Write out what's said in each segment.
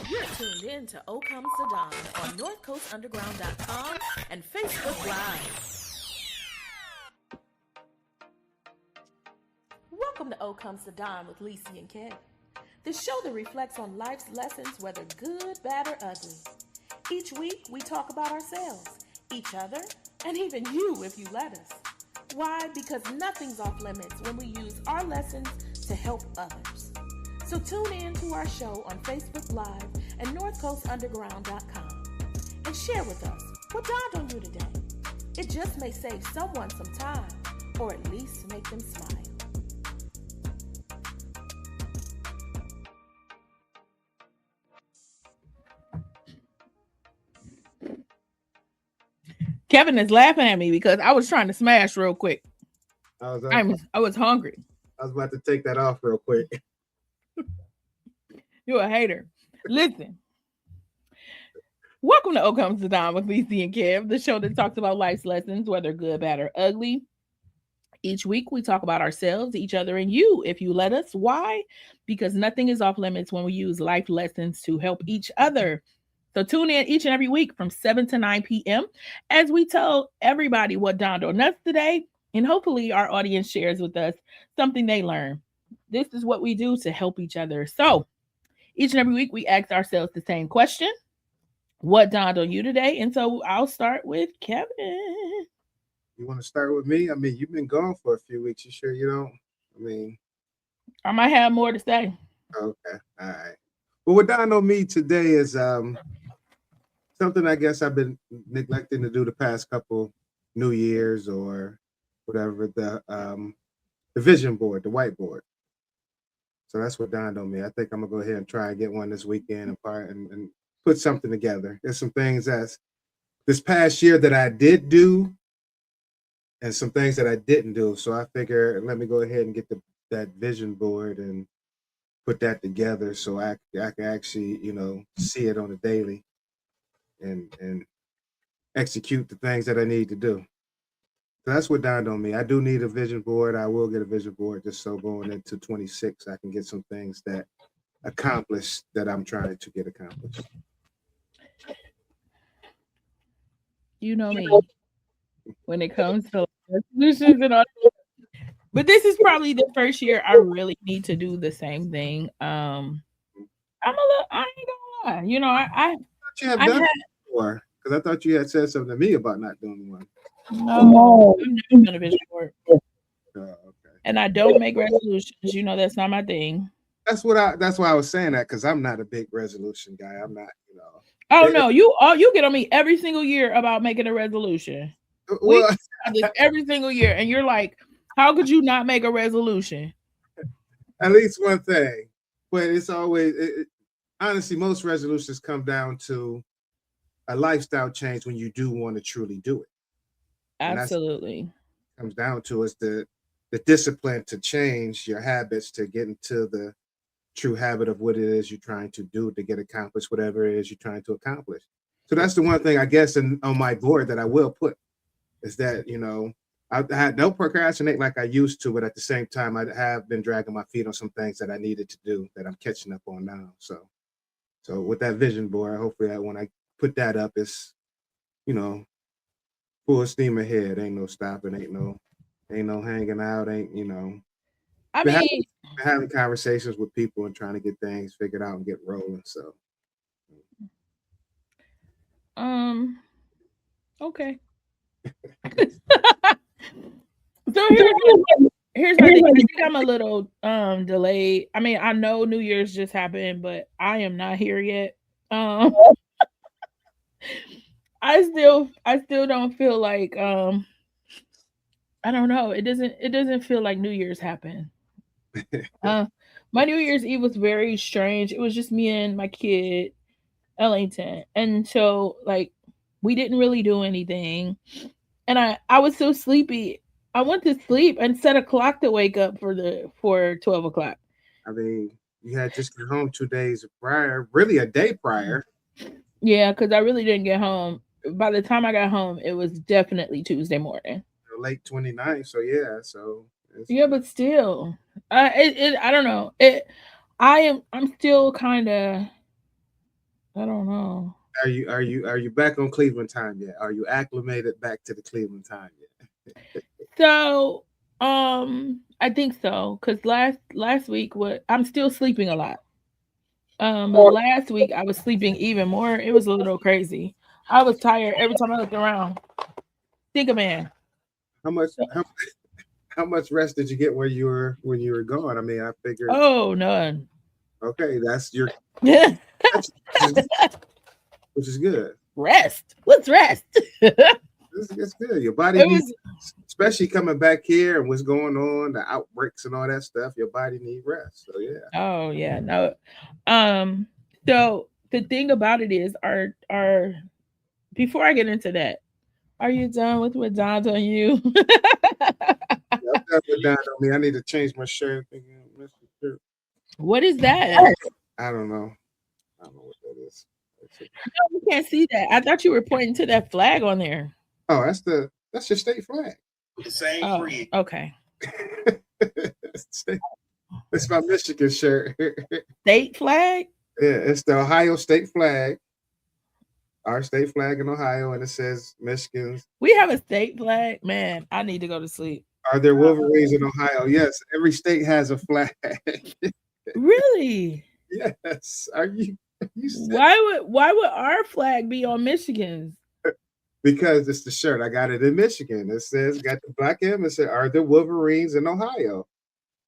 You're tuned in to O Comes the Dawn on NorthCoastUnderground.com and Facebook Live. Welcome to O Comes the Dawn with Lisi and Kev, the show that reflects on life's lessons, whether good, bad, or ugly. Each week, we talk about ourselves, each other, and even you if you let us. Why? Because nothing's off limits when we use our lessons to help others. So tune in to our show on Facebook Live and NorthCoastUnderground.com and share with us what dawned on you today. It just may save someone some time, or at least make them smile. Kevin is laughing at me because I was trying to smash real quick. I was hungry. I was about to take that off real quick. You're a hater. Listen. Welcome to O Comes the Dawn with Lisi and Kev, the show that talks about life's lessons, whether good, bad, or ugly. Each week, we talk about ourselves, each other, and you, if you let us. Why? Because nothing is off limits when we use life lessons to help each other. So tune in each and every week from 7 to 9 p.m. as we tell everybody what dawned on us today, and hopefully our audience shares with us something they learn. This is what we do to help each other. So each and every week, we ask ourselves the same question. What dawned on you today? And so I'll start with Kevin. You want to start with me? I mean, you've been gone for a few weeks. You sure you don't? I mean, I might have more to say. Okay. All right. Well, what dawned on me today is something I guess I've been neglecting to do the past couple New Year's or whatever, the vision board, the whiteboard. So that's what dawned on me. I think I'm gonna go ahead and try and get one this weekend and put something together. There's some things that's this past year that I did do and some things that I didn't do. So I figure let me go ahead and get that vision board and put that together so I can actually, see it on a daily and execute the things that I need to do. So that's what dawned on me. I do need a vision board. I will get a vision board just so going into 26, I can get some things that accomplished that I'm trying to get accomplished. You know me when it comes to resolutions and all. But this is probably the first year I really need to do the same thing. I ain't gonna lie. I thought you have done it before because I thought you had said something to me about not doing one. No, I've never done a vision board. Oh, okay. And I don't make resolutions. That's not my thing. That's why I was saying that because I'm not a big resolution guy. I'm not, Oh no, you get on me every single year about making a resolution. We do this every single year, and you're like, how could you not make a resolution? At least one thing, but it's always honestly, most resolutions come down to a lifestyle change when you do want to truly do it. Absolutely, comes down to is the discipline to change your habits to get into the true habit of what it is you're trying to do to get accomplished whatever it is you're trying to accomplish. So that's the one thing I guess on my board that I will put is that I don't procrastinate like I used to, but at the same time I have been dragging my feet on some things that I needed to do that I'm catching up on now. So with that vision board, hopefully when I put that up, it's full steam ahead. Ain't no stopping. Ain't no hanging out. I mean, having conversations with people and trying to get things figured out and get rolling. So, okay. So here's my thing. I think I'm a little delayed. I mean, I know New Year's just happened, but I am not here yet. I still don't feel like I don't know. It doesn't feel like New Year's happened. My New Year's Eve was very strange. It was just me and my kid, Ellington, and so like we didn't really do anything. And I was so sleepy. I went to sleep and set a clock to wake up for 12 o'clock. I mean, you had just got home 2 days prior, really a day prior. Yeah, because I really didn't get home. By the time I got home, it was definitely Tuesday morning. Late 29th. So yeah, yeah, but still, I don't know. I'm still kind of I don't know. Are you back on Cleveland time yet? Are you acclimated back to the Cleveland time yet? So, I think so because last week what I'm still sleeping a lot. But last week I was sleeping even more. It was a little crazy. I was tired every time I looked around. Think of man. How much how much rest did you get when you were gone? I mean, I figured Oh, none. okay, that's your that's which is good. Rest. What's rest? it It's good. Your body needs, was. especially coming back here and what's going on, the outbreaks and all that stuff. Your body needs rest. So yeah. Oh yeah, no. Um. So the thing about it is, our before I get into that, are you done with what Don's on you? I'm done with that on me. I need to change my shirt. What is that? I don't know. I don't know what that is. No, we can't see that. I thought you were pointing to that flag on there. Oh, that's your state flag. The same Oh, breed. okay. It's my Michigan shirt. Yeah, State flag? it's the Ohio state flag. Our state flag in Ohio, and it says Michigan's. We have a state flag? Man, I need to go to sleep. Are there Wolverines in Ohio? Yes, every state has a flag. Really? Yes. Are you Why would our flag be on Michigan's? because it's the shirt. I got it in Michigan. It says got the black M. It said, "Are there Wolverines in Ohio?"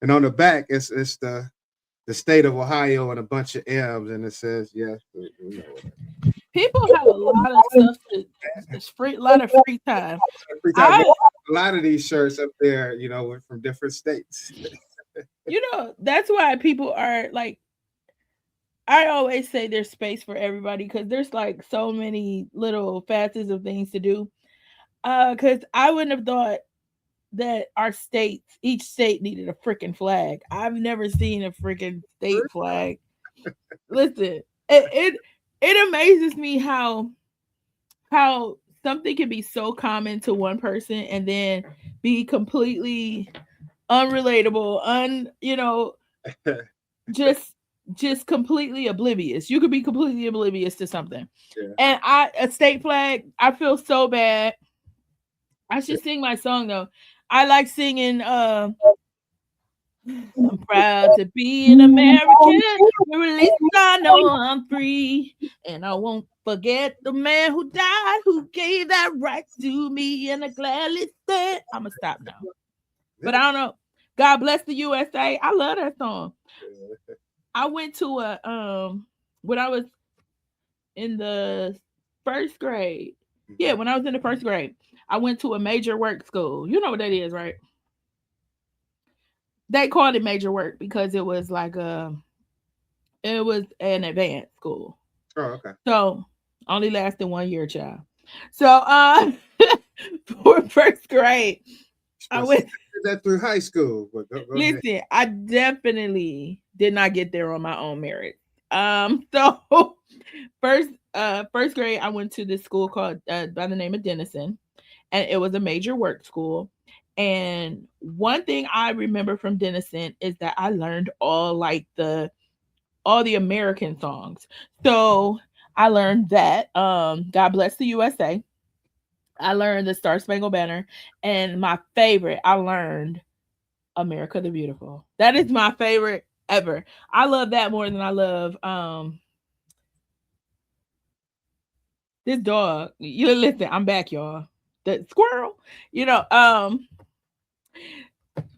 And on the back, it's the state of Ohio and a bunch of M's, and it says yes. We know it. People have a lot of stuff a lot of free time. Every time I a lot of these shirts up there, were from different states. that's why people are like I always say there's space for everybody because there's like so many little facets of things to do. Because I wouldn't have thought that each state needed a freaking flag. I've never seen a freaking state flag. Listen, it amazes me how something can be so common to one person and then be completely unrelatable, just completely oblivious. You could be completely oblivious to something. Yeah. And a state flag, I feel so bad. I should sing my song though. I like singing I'm proud to be an American. At least I know I'm free. And I won't forget the man who died, who gave that right to me. And I gladly said, I'm going to stop now. But I don't know. God bless the USA. I love that song. I went to when I was in the first grade. Yeah, when I was in the first grade, I went to a major work school. You know what that is, right? They called it major work because it was like it was an advanced school. Oh, okay. So only lasted 1 year, child. So for first grade, I went did that through high school. But go ahead. listen, I definitely did not get there on my own merit. So first grade, I went to this school called by the name of Denison, and it was a major work school. And one thing I remember from Denison is that I learned all the American songs. So I learned that God Bless the USA. I learned the Star Spangled Banner, and my favorite, I learned America the Beautiful. That is my favorite ever. I love that more than I love this dog. You listen, I'm back, y'all. The squirrel,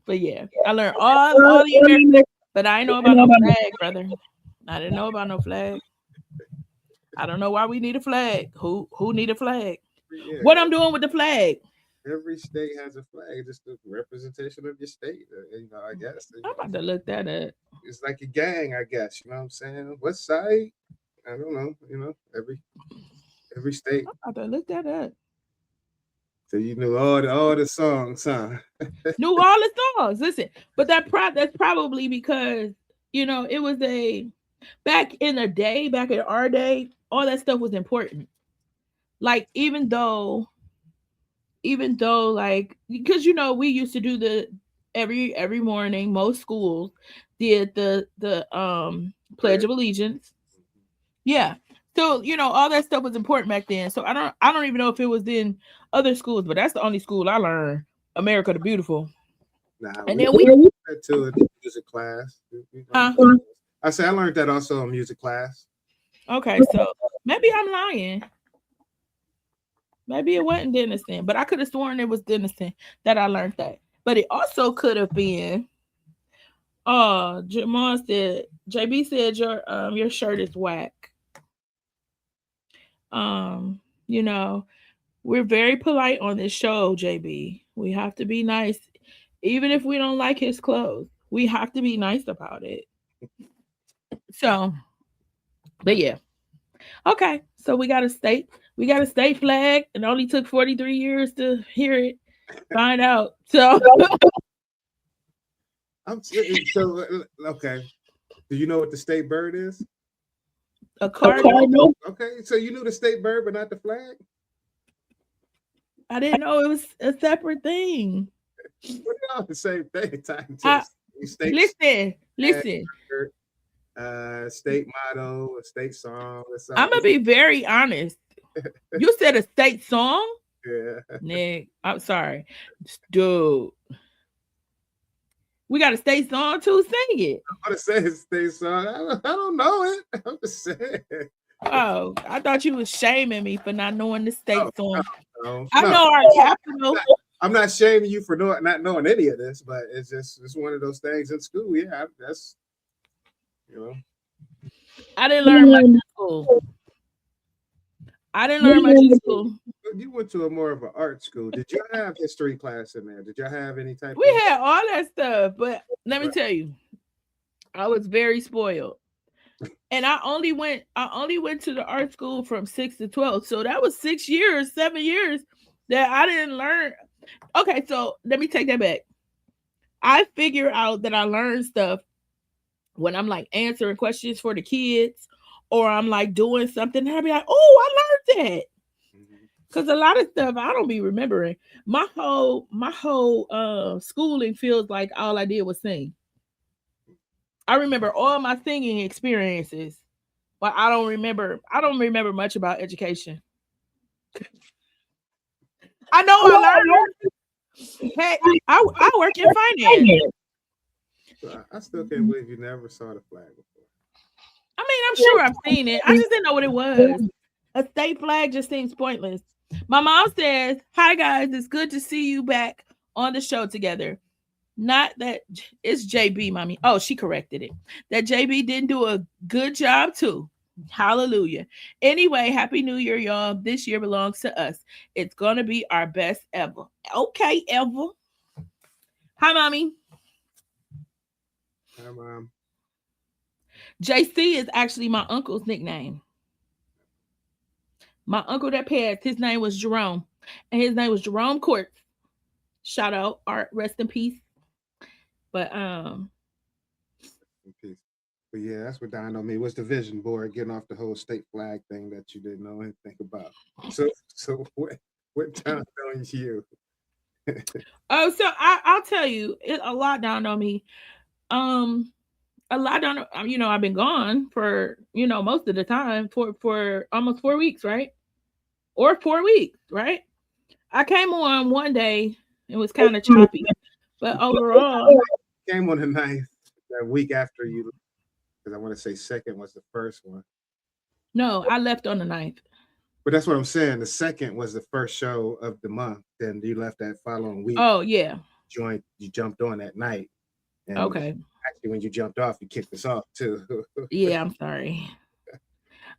but yeah, I learned all the American, but I ain't know about no flag, brother. I didn't know about no flag. I don't know why we need a flag. Who need a flag? Yeah, What I'm doing with the flag? every state has a flag, just the representation of your state. I guess I'm about to look that up. it's like a gang. I guess you know what I'm saying. What side? I don't know. Every state. I'm about to look that up. So you knew all the songs, huh? Knew all the songs. Listen, but that's probably because it was back in the day, back in our day, all that stuff was important. Like even though like because we used to do the every morning, most schools did the Pledge of Allegiance. Yeah. So, all that stuff was important back then. So I don't even know if it was in other schools, but that's the only school I learned America the Beautiful. Nah, And we then we went to a music class. We learned huh? that. I said I learned that also in music class. Okay, so maybe I'm lying. Maybe it wasn't Denison, but I could have sworn it was Denison that I learned that. But it also could have been Jamal said JB said your shirt is whack. Um, you know, we're very polite on this show, JB. We have to be nice. Even if we don't like his clothes, we have to be nice about it. So, but yeah. Okay. So we got a state flag and it only took 43 years to hear it, find out. So So okay. Do you know what the state bird is? a cardinal. Okay, so you knew the state bird, but not the flag. I didn't know it was a separate thing. We're all the same thing. Time to I state listen, flag, listen. state motto, a state song, or I'm gonna something. be very honest. You said a state song? Yeah, Nick, I'm sorry. Dude. We got a state song too. Sing it. I want to say it's state song. I don't know it. I'm just saying. Oh, I thought you was shaming me for not knowing the No, state song. I no. know our capital. I'm not shaming you for not knowing any of this, but it's one of those things in school. Yeah, that's you know. I didn't learn much in school. I didn't learn much in school. You went to a more of an art school. Did you have history class in there? Did y'all have any type We of? had all that stuff, but let me tell you, I was very spoiled. And I only went to the art school from 6 to 12. So that was 6 years, 7 years that I didn't learn. Okay, so let me take that back. I figure out that I learn stuff when I'm like answering questions for the kids or I'm like doing something and I'll be like, oh, I learned that. Mhm. Because a lot of stuff I don't be remembering. My whole schooling feels like all I did was sing. I remember all my singing experiences, but I don't remember much about education. I know I learned. Hey, I work in finance. So I still can't believe you never saw the flag before. I mean, I'm sure I've seen it. I just didn't know what it was. A state flag just seems pointless. My mom says, "Hi guys, it's good to see you back on the show together." Not that it's JB, mommy. Oh, she corrected it. That JB didn't do a good job too. Hallelujah. Anyway, happy new year, y'all. This year belongs to us. It's gonna be our best ever. Okay, ever. Hi, mommy. Um, JC is actually my uncle's nickname. My uncle that passed, his name was Jerome, and his name was Jerome Court. Shout out, Art, rest in peace. But in peace. But yeah, that's what Don on me. What's the vision board? Getting off the whole state flag thing that you didn't know anything about. So what Don on you? so I'll tell you, a lot down on me. Um, a lot down. I've been gone for most of the time for almost 4 weeks, right? Or 4 weeks, right? I came on one day. It was kind of choppy, but overall, Came on the ninth, that week after you, because I want to say second was the first one. no, I left on the ninth. But that's what I'm saying. The second was the first show of the month. Then you left that following week. Oh yeah, You jumped on that night, and okay, actually when you jumped off, you kicked us off too. yeah. I'm sorry.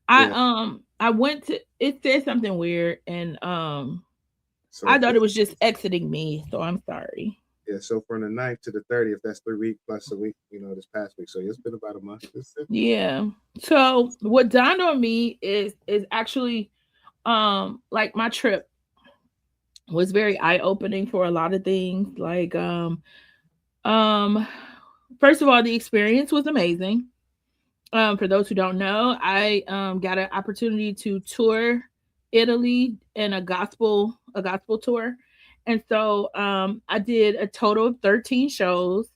Yeah. I went to. It said something weird, and So I thought it was just exiting me. So I'm sorry. yeah, so from the 9th to the 30th, that's 3 weeks plus a week, this past week. So it's been about a month. Yeah. So what dawned on me is actually like my trip was very eye opening for a lot of things. Like um first of all, the experience was amazing. For those who don't know, I got an opportunity to tour Italy in a gospel tour. And so I did a total of 13 shows.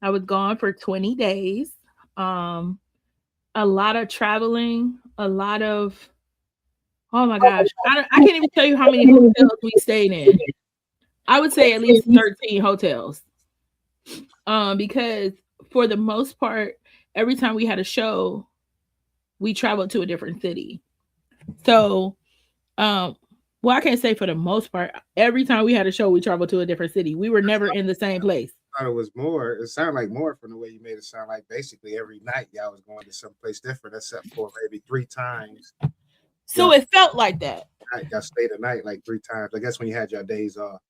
I was gone for 20 days. Um a lot of traveling, a lot of, oh my gosh, I can't even tell you how many hotels we stayed in. I would say at least 13 hotels. Because for the most part, every time we had a show, we traveled to a different city. So, um, well, I can't say for the most part. Every time we had a show, we traveled to a different city. We were never in the same place. Thought it was more. It sounded like more from the way you made it sound like basically every night y'all was going to someplace different, except for maybe 3 times. So Y'all, it felt like that. y'all stayed a night like 3 times. I guess when you had your days off.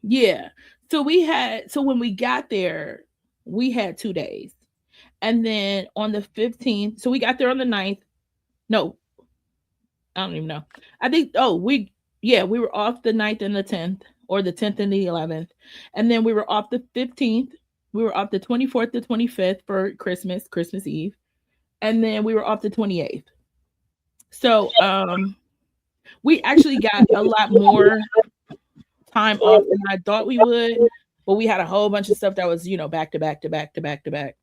Yeah. So when we got there, we had 2 days. And then on the 15th, so we got there on the 9th. No, I don't even know. I think, yeah, we were off the 9th and the 10th, or the 10th and the 11th. And then we were off the 15th. We were off the 24th to 25th for Christmas Eve. And then we were off the 28th. So we actually got a lot more time off than I thought we would, but we had a whole bunch of stuff that was, back to back to back to back to back.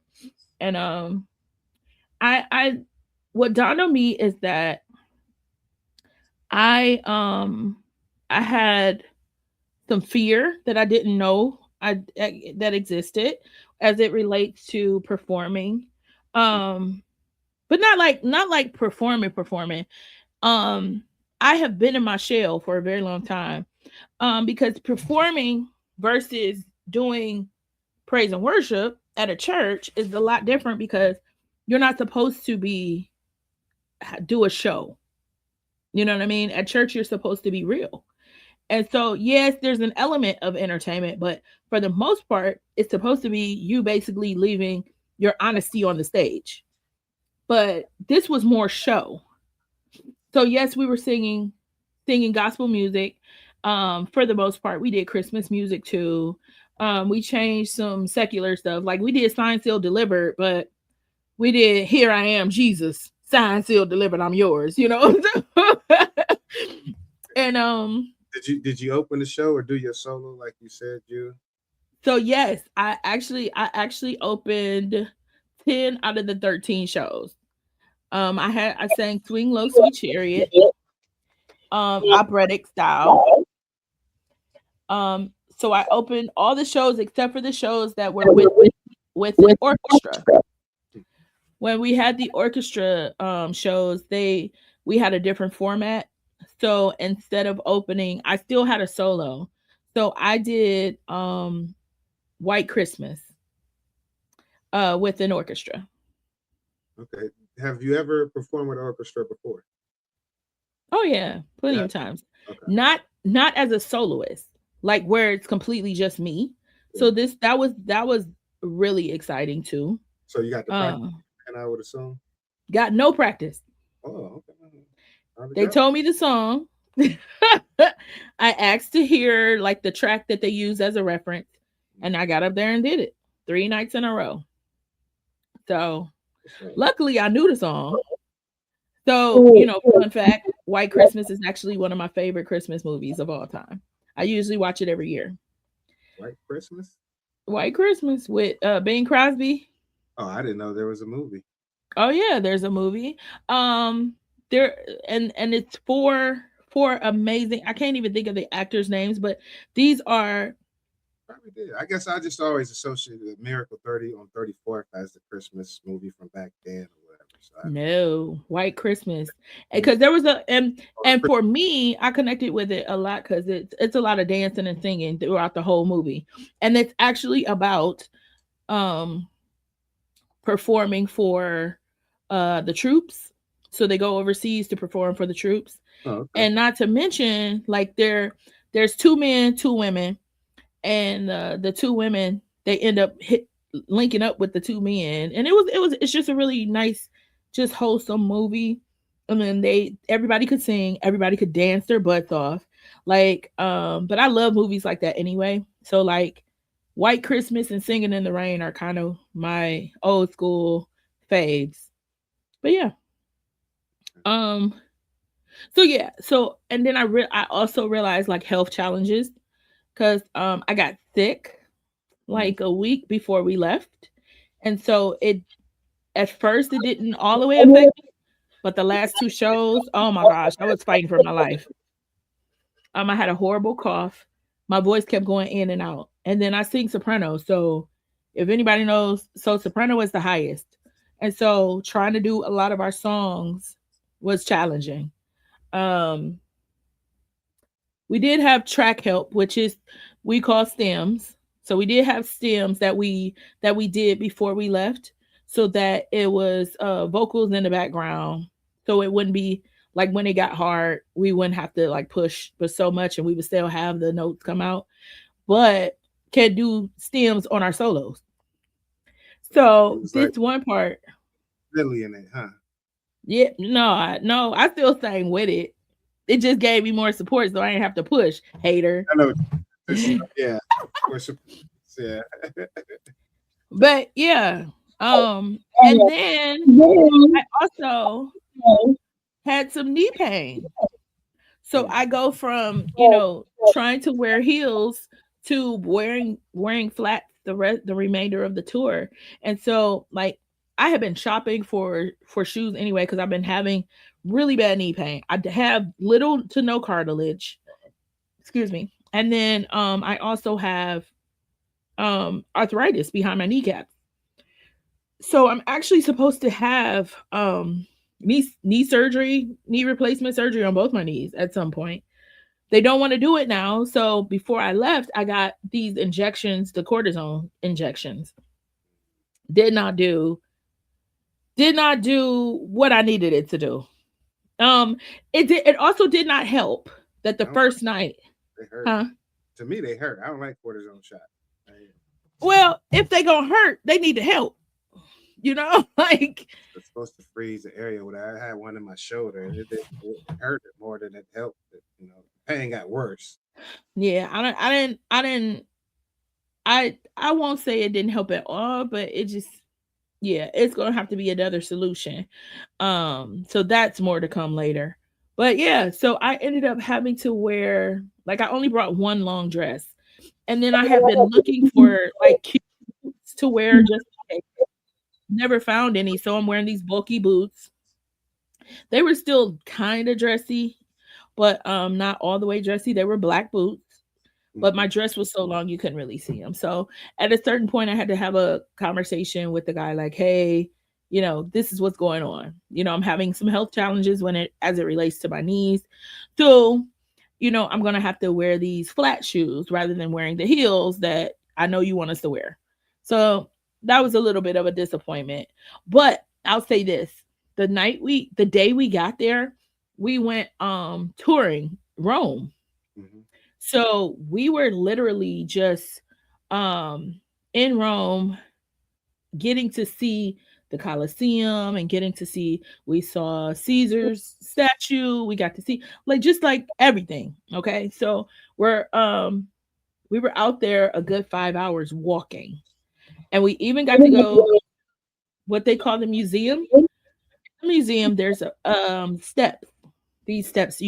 And I what dawned on me is that I um I had some fear that I didn't know that existed as it relates to performing. Um but not like performing. Um I have been in my shell for a very long time. Because performing versus doing praise and worship at a church is a lot different, because you're not supposed to be do a show. You know what I mean? At church, you're supposed to be real. And so, yes, there's an element of entertainment, but for the most part, it's supposed to be you basically leaving your honesty on the stage. But this was more show. So yes, we were singing gospel music. For the most part, we did Christmas music too. We changed some secular stuff, like we did "Signed, Sealed, Delivered," but we did "Here I Am, Jesus," "Signed, Sealed, Delivered, I'm Yours." And Did you open the show or do your solo like you said you? so yes, I actually opened 10 out of the 13 shows. I sang "Swing Low, Sweet Chariot," operatic style. So I opened all the shows except for the shows that were with the orchestra. When we had the orchestra shows, we had a different format. So instead of opening, I still had a solo. So I did White Christmas with an orchestra. Okay. Have you ever performed with orchestra before? Oh yeah, plenty Yeah. of times. Okay. Not as a soloist, like where it's completely just me. So that was really exciting too. So you got the practice, Um, and I would assume. got no practice. Oh, okay. How did They that? told me the song. I asked to hear like the track that they use as a reference, and I got up there and did it 3 nights in a row. So luckily I knew the song. So, fun fact, White Christmas is actually one of my favorite Christmas movies of all time. I usually watch it every year. White Christmas? White Christmas with Bing Crosby. Oh, I didn't know there was a movie. Oh yeah, there's a movie. Um there and it's four amazing, I can't even think of the actors' names, but these are Probably did. I guess I just always associated Miracle 30 on 34th as the Christmas movie from back then or whatever. So no White Christmas. I, Because there was a and oh, for me, I connected with it a lot because it's a lot of dancing and singing throughout the whole movie. And it's actually about um performing for the troops. So they go overseas to perform for the troops. okay. And not to mention, like there's 2 men, 2 women, and the 2 women, they end up linking up with the 2 men, and it's just a really nice, just wholesome movie. And then everybody could sing, everybody could dance their butts off, like but I love movies like that anyway. So like White Christmas and Singing in the Rain are kind of my old school faves. But yeah, um so yeah, so and then I also realized like health challenges, because I got sick Mhm. like a week before we left. And so it at first it didn't all the way affect me, But the last two shows, oh my gosh, I was fighting for my life. I had a horrible cough. My voice kept going in and out. And then I sing soprano. So if anybody knows, so soprano is the highest. And so trying to do a lot of our songs was challenging. Um, we did have track help, which is we call stems. So we did have stems that we did before we left, so that it was vocals in the background, so it wouldn't be like when it got hard, we wouldn't have to like push but so much, and we would still have the notes come out. But can do stems on our solos. It So was like this one part, Billy in it, huh? yeah, no, I still sang with it. It just gave me more support, so I didn't have to push. Hater. I know. Yeah. Worship- Yeah. But yeah, and then I also had some knee pain. So I go from, trying to wear heels to wearing flats the remainder of the tour. And so like I have been shopping for shoes anyway because I've been having really bad knee pain. I have little to no cartilage. Excuse me. And then I also have arthritis behind my kneecap. So I'm actually supposed to have knee surgery, knee replacement surgery on both my knees at some point. They don't want to do it now. So before I left, I got these injections, the cortisone injections. Did not do did not do what I needed it to do. Um it also did not help that the I don't first night, They hurt. huh? To me, they hurt. I don't like cortisone shot. Like, Well, if they gonna hurt, they need to help. Like it's supposed to freeze the area where I had one in my shoulder. It hurt it more than it helped. Pain got worse. yeah, I won't say it didn't help at all, but it just, yeah, it's gonna have to be another solution. So that's more to come later. But yeah, so I ended up having to wear, like, I only brought one long dress, and then I have been looking for like cute boots to wear, just in case. Never found any, so I'm wearing these bulky boots. They were still kind of dressy, but not all the way dressy. They were black boots, but Hmm. my dress was so long you couldn't really see them. So at a certain point, I had to have a conversation with the guy, like, "Hey, this is what's going on. I'm having some health challenges when it as it relates to my knees. So, I'm gonna have to wear these flat shoes rather than wearing the heels that I know you want us to wear." So that was a little bit of a disappointment. But I'll say this: the day we got there, we went touring Rome. Hmm. So we were literally just um in Rome, getting to see the Colosseum and getting to see, we saw Caesar's statue, we got to see like just like everything. Okay. So we were out there a good 5 hours walking. And we even got to go what they call the museum. Museum, there's a steps. These steps,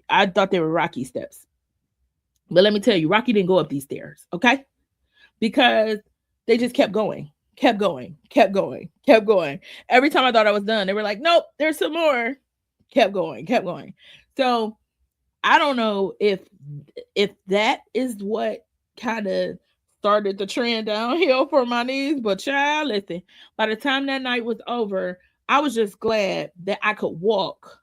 I thought they were rocky steps. But let me tell you, Rocky didn't go up these stairs, okay? Because they just kept going, kept going, kept going, kept going. Every time I thought I was done, they were like, "Nope, there's some more." Kept going, kept going. So I don't know if that is what kind of started the trend downhill for my knees, but child, listen, by the time that night was over, I was just glad that I could walk,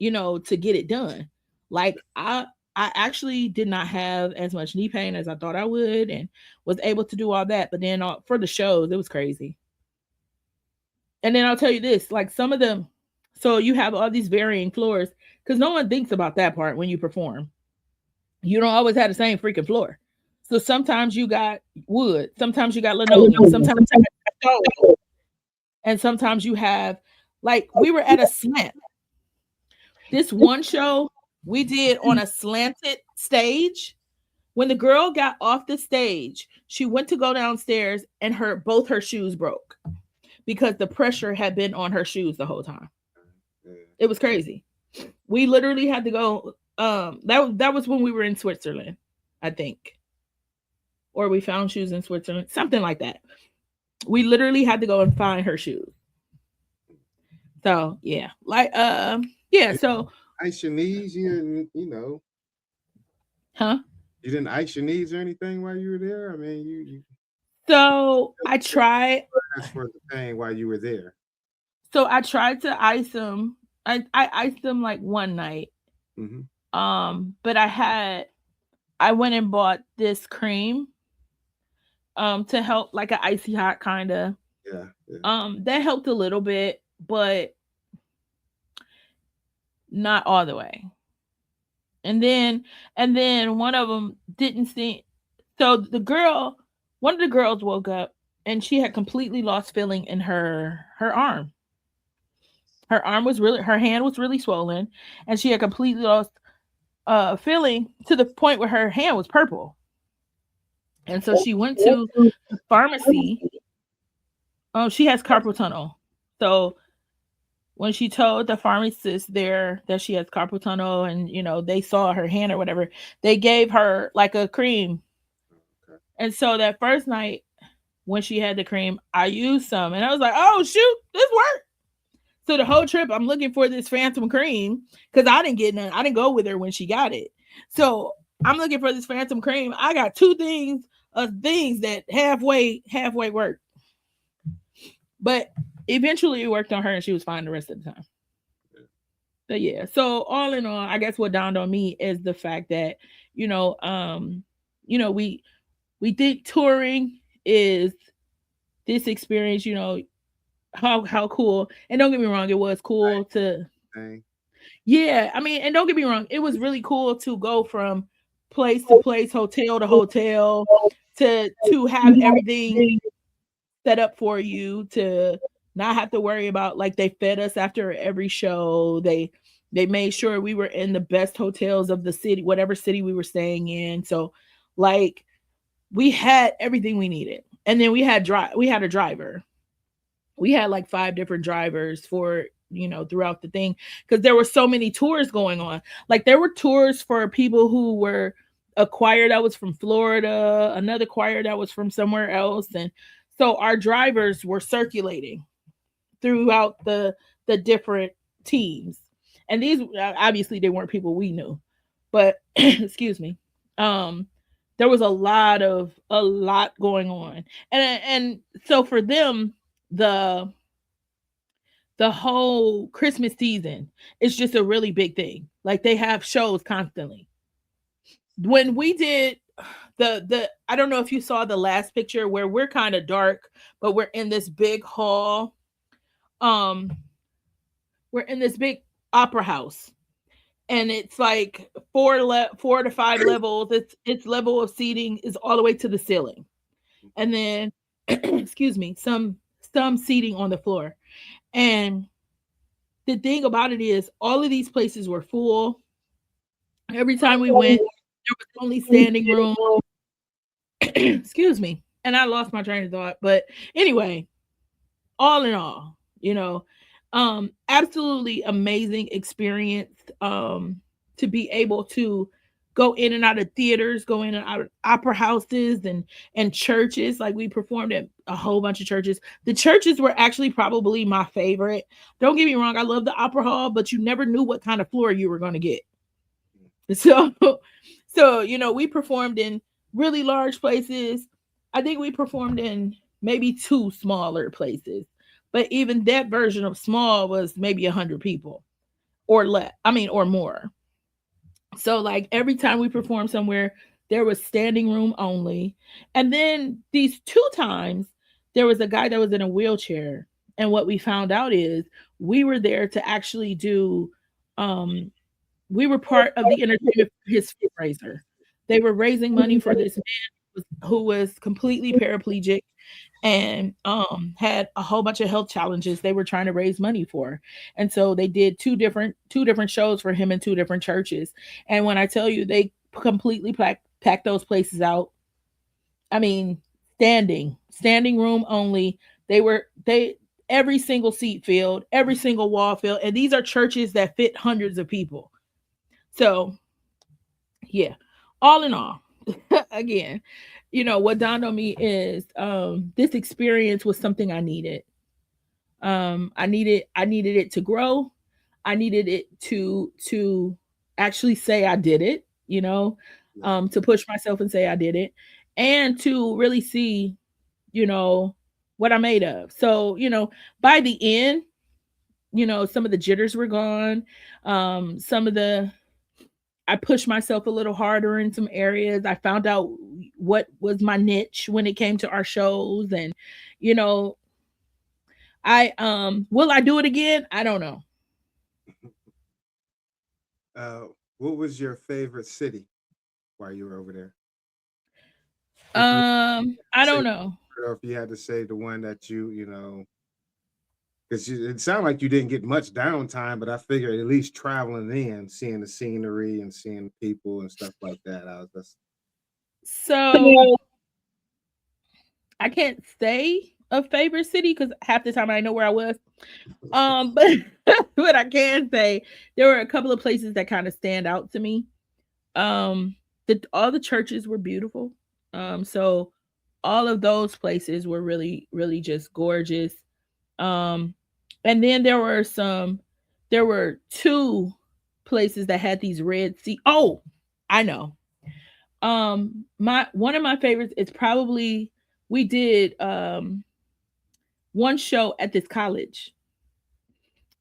to get it done. Like I actually did not have as much knee pain as I thought I would, and was able to do all that. But then for the shows, it was crazy. And then I'll tell you this, like some of them, so you have all these varying floors because no one thinks about that part when you perform. You don't always have the same freaking floor. So sometimes you got wood, sometimes you got linoleum, sometimes you got stone, and sometimes you have, like, we were at a slant. This one show we did on a slanted stage. When the girl got off the stage, she went to go downstairs and both her shoes broke because the pressure had been on her shoes the whole time. Yeah. It was crazy. We literally had to go. That was when we were in Switzerland, I think, or we found shoes in Switzerland, something like that. We literally had to go and find her shoes. So yeah, like yeah. You So ice your knees. You didn't, huh? you didn't ice your knees or anything while you were there. I mean, you So I tried. that's for the pain while you were there. So I tried to ice them. I iced them like one night. Hmm. But I went and bought this cream to help like an icy hot kind of. Yeah, yeah. That helped a little bit, but not all the way. And then one of them didn't see. So one of the girls woke up and she had completely lost feeling in her arm. Her hand was really swollen, and she had completely lost feeling to the point where her hand was purple. And so she went to the pharmacy. Oh, she has carpal tunnel. So when she told the pharmacist there that she has carpal tunnel, and they saw her hand or whatever, they gave her like a cream. Okay. And so that first night when she had the cream, I used some, and I was like, "Oh shoot, this worked." So the whole trip, I'm looking for this phantom cream because I didn't get none. I didn't go with her when she got it. So I'm looking for this phantom cream. I got two things of things that halfway worked, but eventually it worked on her, and she was fine the rest of the time. But yeah, so all in all, I guess what dawned on me is the fact that you know, um, we think touring is this experience. How cool. And don't get me wrong, it was cool to. Thing. Yeah, I mean, and don't get me wrong, it was really cool to go from place to place, hotel to hotel, to have everything set up for you, to not have to worry about, like, they fed us after every show. They made sure we were in the best hotels of the city, whatever city we were staying in. So like we had everything we needed. And then we had a driver. We had like five different drivers for throughout the thing, because there were so many tours going on. Like there were tours for people who were a choir that was from Florida, another choir that was from somewhere else, and so our drivers were circulating throughout the different teams. And these obviously they weren't people we knew, but excuse me. um there was a lot going on. And so for them, the the whole Christmas season is just a really big thing. Like they have shows constantly. When we did the I don't know if you saw the last picture where we're kind of dark, but we're in this big hall. um we're in this big opera house, and it's like 4 to 5 levels. Its level of seating is all the way to the ceiling, and then excuse me, some seating on the floor. And the thing about it is all of these places were full. Every time we went, there was only standing room. Excuse me. And I lost my train of thought. But anyway, all in all, absolutely amazing experience. To be able to go in and out of theaters, go in and out of opera houses and churches. Like we performed at a whole bunch of churches. The churches were actually probably my favorite. Don't get me wrong, I love the opera hall, but you never knew what kind of floor you were going to get. So we performed in really large places. I think we performed in maybe two smaller places, but even that version of small was maybe 100 people or less, I mean, or more. So like every time we performed somewhere, there was standing room only. And then these two times, there was a guy that was in a wheelchair. And what we found out is we were there to actually do um we were part of the entertainment for his fundraiser. They were raising money for this man who was completely paraplegic and had a whole bunch of health challenges they were trying to raise money for. And so they did two different shows for him in two different churches. And when I tell you they completely packed those places out, I mean, standing room only. They every single seat filled, every single wall filled, and these are churches that fit hundreds of people. So yeah, all in all, again, what dawned on me is this experience was something I needed. I needed it to grow. I needed it to actually say I did it, Yeah. to push myself and say I did it, and to really see, you know, what I'm made of. So, by the end, some of the jitters were gone. Some of the I pushed myself a little harder in some areas. I found out what was my niche when it came to our shows, and you know, I will I do it again? I don't know. Uh, what was your favorite city while you were over there? If you I say, don't know. or if you had to say the one that because it sounded like you didn't get much downtime, but I figured at least traveling in, seeing the scenery and seeing people and stuff like that. I was just, So I can't say a favorite city because half the time I know where I was. But but I can say there were a couple of places that kind of stand out to me. All the churches were beautiful. So all of those places were really, really just gorgeous. Um, and then there were two places that had these red sea. Oh, I know. My one of my favorites is probably we did one show at this college,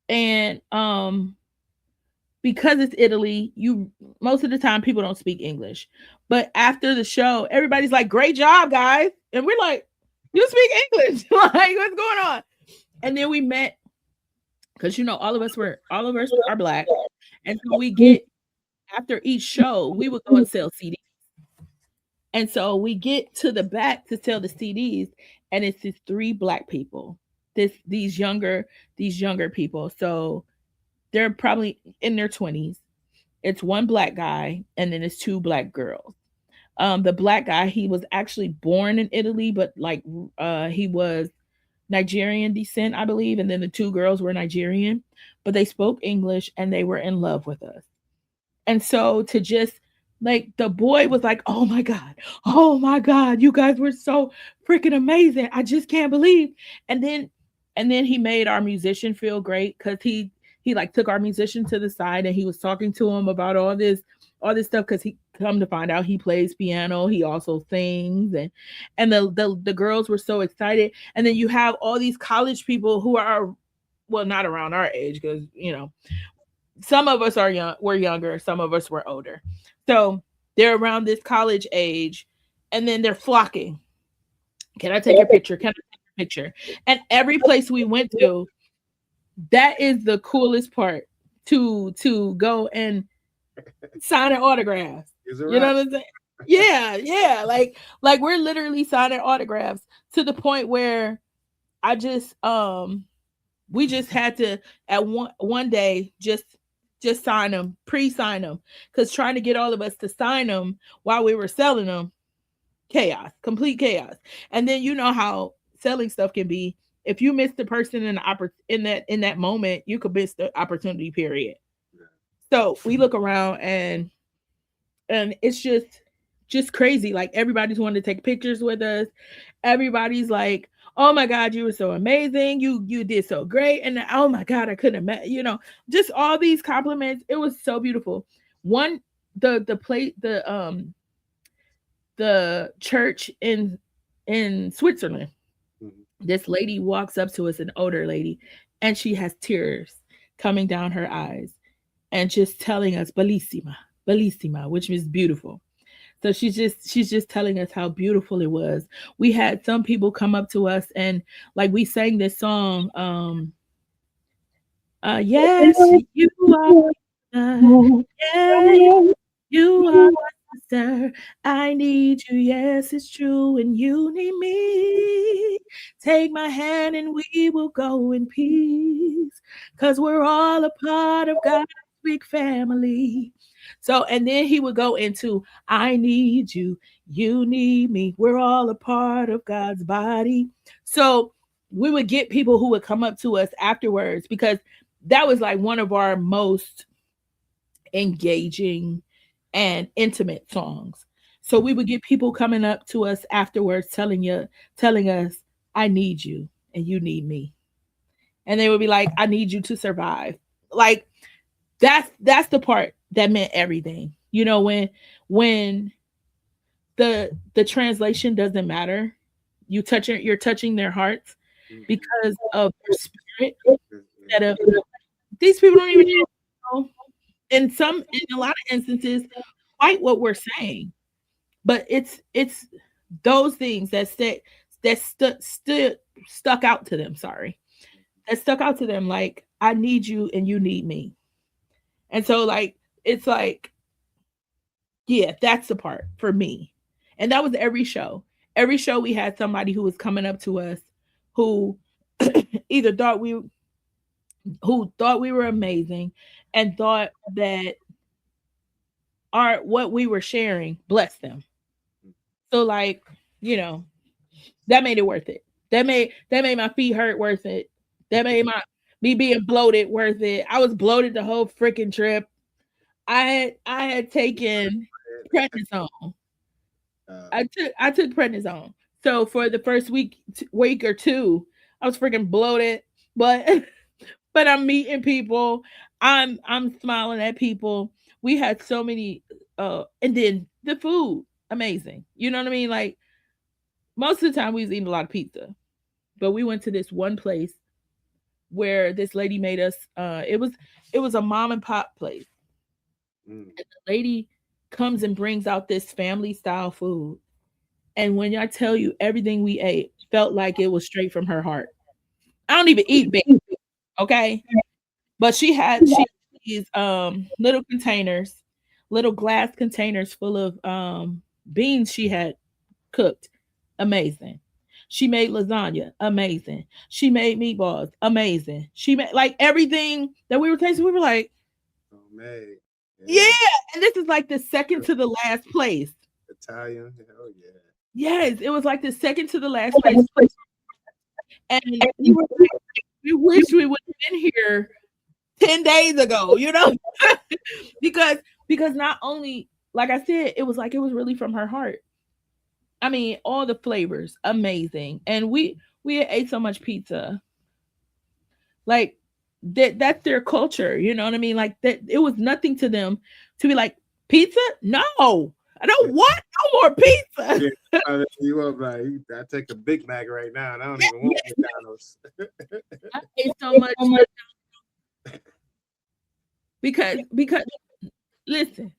and because it's Italy, you most of the time people don't speak English. But after the show, everybody's like, "Great job, guys!" And we're like, "You speak English? Like, what's going on?" And then we met because all of us are black, and so we get after each show, we would go and sell CDs. And so we get to the back to sell the CDs, and it's these three black people, these younger people. So they're probably in their 20s. It's one black guy, and then it's two black girls. The black guy, he was actually born in Italy, but like he was Nigerian descent, I believe, and then the two girls were Nigerian, but they spoke English and they were in love with us. And so to just like the boy was like, oh my God, you guys were so freaking amazing. I just can't believe. And then he made our musician feel great because he like took our musician to the side and he was talking to him about all this stuff because he come to find out he plays piano, he also sings, and the girls were so excited. And then you have all these college people who are, well, not around our age because some of us are young, we're younger, some of us were older. So they're around this college age, and then they're flocking. Can I take your picture? Can I take your picture? And every place we went to, that is the coolest part, to go and sign an autograph. is it You right? know what I'm saying? Yeah, yeah. Like we're literally signing autographs to the point where I just we just had to at one day just sign them, pre-sign them, because trying to get all of us to sign them while we were selling them, chaos, complete chaos. And then you know how selling stuff can be. If you miss the person in that moment, you could miss the opportunity. Period. Yeah. So we look around and it's just crazy. Like everybody's wanting to take pictures with us. Everybody's like, "Oh my God, you were so amazing. You did so great." And oh my God, I couldn't imagine. Just all these compliments. It was so beautiful. One, the plate, the church in Switzerland. Mhm. This lady walks up to us, an older lady, and she has tears coming down her eyes, and just telling us "bellissima, bellissima," which means beautiful. So she's just telling us how beautiful it was. We had some people come up to us and like we sang this song. Yes, you are. Yeah, you are my sister. I need you. Yes, it's true. And you need me. Take my hand and we will go in peace. Cause we're all a part of God's big family. So, and then he would go into, I need you. You need me. We're all a part of God's body. So we would get people who would come up to us afterwards because that was like one of our most engaging and intimate songs. So we would get people coming up to us afterwards telling us, I need you and you need me. And they would be like, I need you to survive. Like that's the part that meant everything. You know, when the translation doesn't matter, you're touching their hearts Mhm. because of their spirit Yeah. instead of these people don't even know in a lot of instances quite what we're saying. But it's those things that stuck out to them, sorry. That stuck out to them like I need you and you need me. And so like it's like yeah, that's the part for me. And that was every show. Every show we had somebody who was coming up to us who either thought we were amazing and thought that our what we were sharing blessed them. So like, you know, that made it worth it. That made my feet hurt worth it. That made my me being bloated worth it. I was bloated the whole freaking trip. I had taken prednisone. Uh, I took prednisone. So for the first week or two, I was freaking bloated. But but I'm meeting people. I'm smiling at people. We had so many and then the food, amazing. You know what I mean? Like most of the time we was eating a lot of pizza. But we went to this one place where this lady made us it was a mom and pop place. mm, The lady comes and brings out this family style food. And when I tell you everything we ate felt like it was straight from her heart. I don't even eat big, okay? But she had these little containers, little glass containers full of beans she had cooked. Amazing. She made lasagna. Amazing. She made meatballs. Amazing. She made like everything that we were tasting. We were like, oh man, yeah. yeah, And this is like the second to the last place. Italian. Oh yeah. Yes, it was like the second to the last place. And we were like, we wish we would have been here 10 days ago, you know? because because not only like I said, it was like it was really from her heart. I mean, all the flavors, amazing. And we had ate so much pizza. Like that's their culture, you know what I mean? Like that it was nothing to them to be like, pizza? No. I don't want no more pizza. Yeah, you up like I take a Big Mac right now, and I don't even want McDonald's. I ate so much because listen,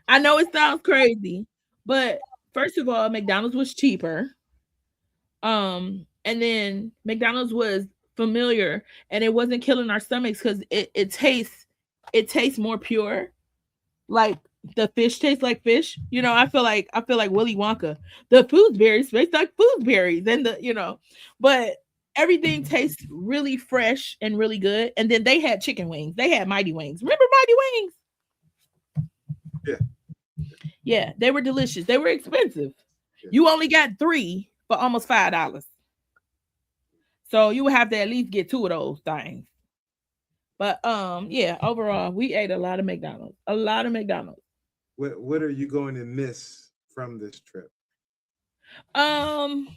I know it sounds crazy, but first of all, McDonald's was cheaper. And then McDonald's was familiar and it wasn't killing our stomachs because it tastes more pure. Like the fish tastes like fish. You know, I feel like Willy Wonka. The foodberries taste like foodberries, and but everything tastes really fresh and really good. And then they had chicken wings. They had Mighty Wings. Remember Mighty Wings? Yeah, Yeah, they were delicious. They were expensive. yeah. You only got three for almost $5. So you would have to at least get two of those things. But yeah, overall, we ate a lot of McDonald's. A lot of McDonald's. What are you going to miss from this trip? Um,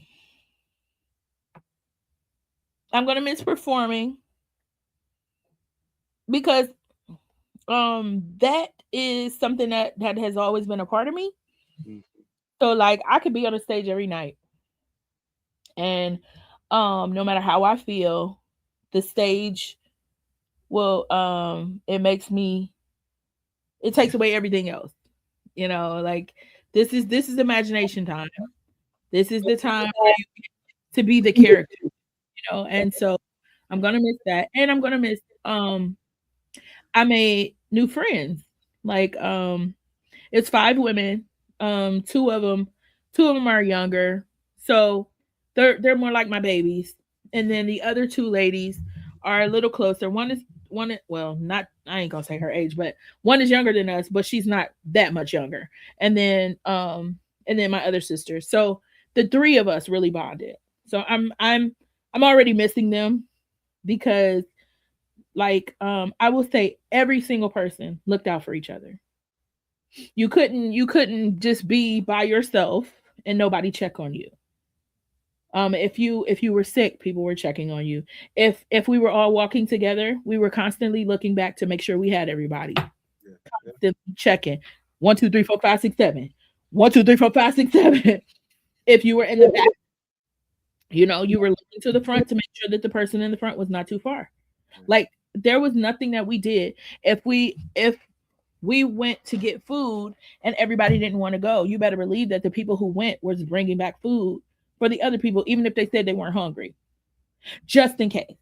I'm gonna miss performing because that is something that has always been a part of me. Mm, So like I could be on a stage every night and no matter how I feel, the stage will it takes away everything else. You know, like this is imagination time. This is the time to be the character, and so I'm gonna miss that. And I'm gonna miss I made new friends. Like it's five women. Two of them are younger. So they're more like my babies. And then the other two ladies are a little closer. Well, not I ain't gonna say her age, but one is younger than us, but she's not that much younger. And then my other sister. So the three of us really bonded. So I'm already missing them because I will say every single person looked out for each other. You couldn't just be by yourself and nobody check on you. If you were sick, people were checking on you. If we were all walking together, we were constantly looking back to make sure we had everybody. Yeah. Yeah. Checking. 1, 2, 3, 4, 5, 6, 7. 1, 2, 3, 4, 5, 6, 7. If you were in the back, you were looking to the front to make sure that the person in the front was not too far. Yeah. Like there was nothing that we did. If we went to get food and everybody didn't want to go, you better believe that the people who went was bringing back food for the other people, even if they said they weren't hungry, just in case.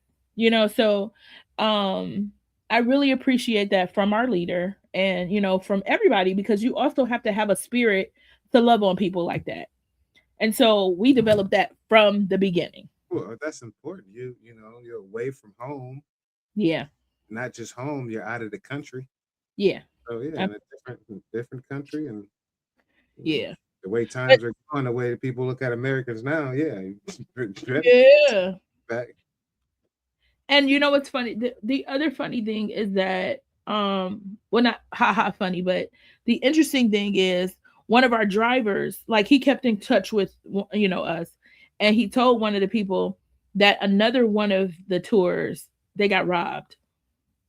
So um I really appreciate that from our leader and from everybody, because you also have to have a spirit to love on people like that. And so we developed that from the beginning. Well, that's important. You're away from home, Yeah. not just home. You're out of the country. Yeah. So yeah, in ab- a different country, and you know, Yeah. the way But times are going, the way that people look at Americans now, yeah, yeah. back. And you know what's funny? The other funny thing is that well, not haha funny, but the interesting thing is one of our drivers, like he kept in touch with us, and he told one of the people that another one of the tours, they got robbed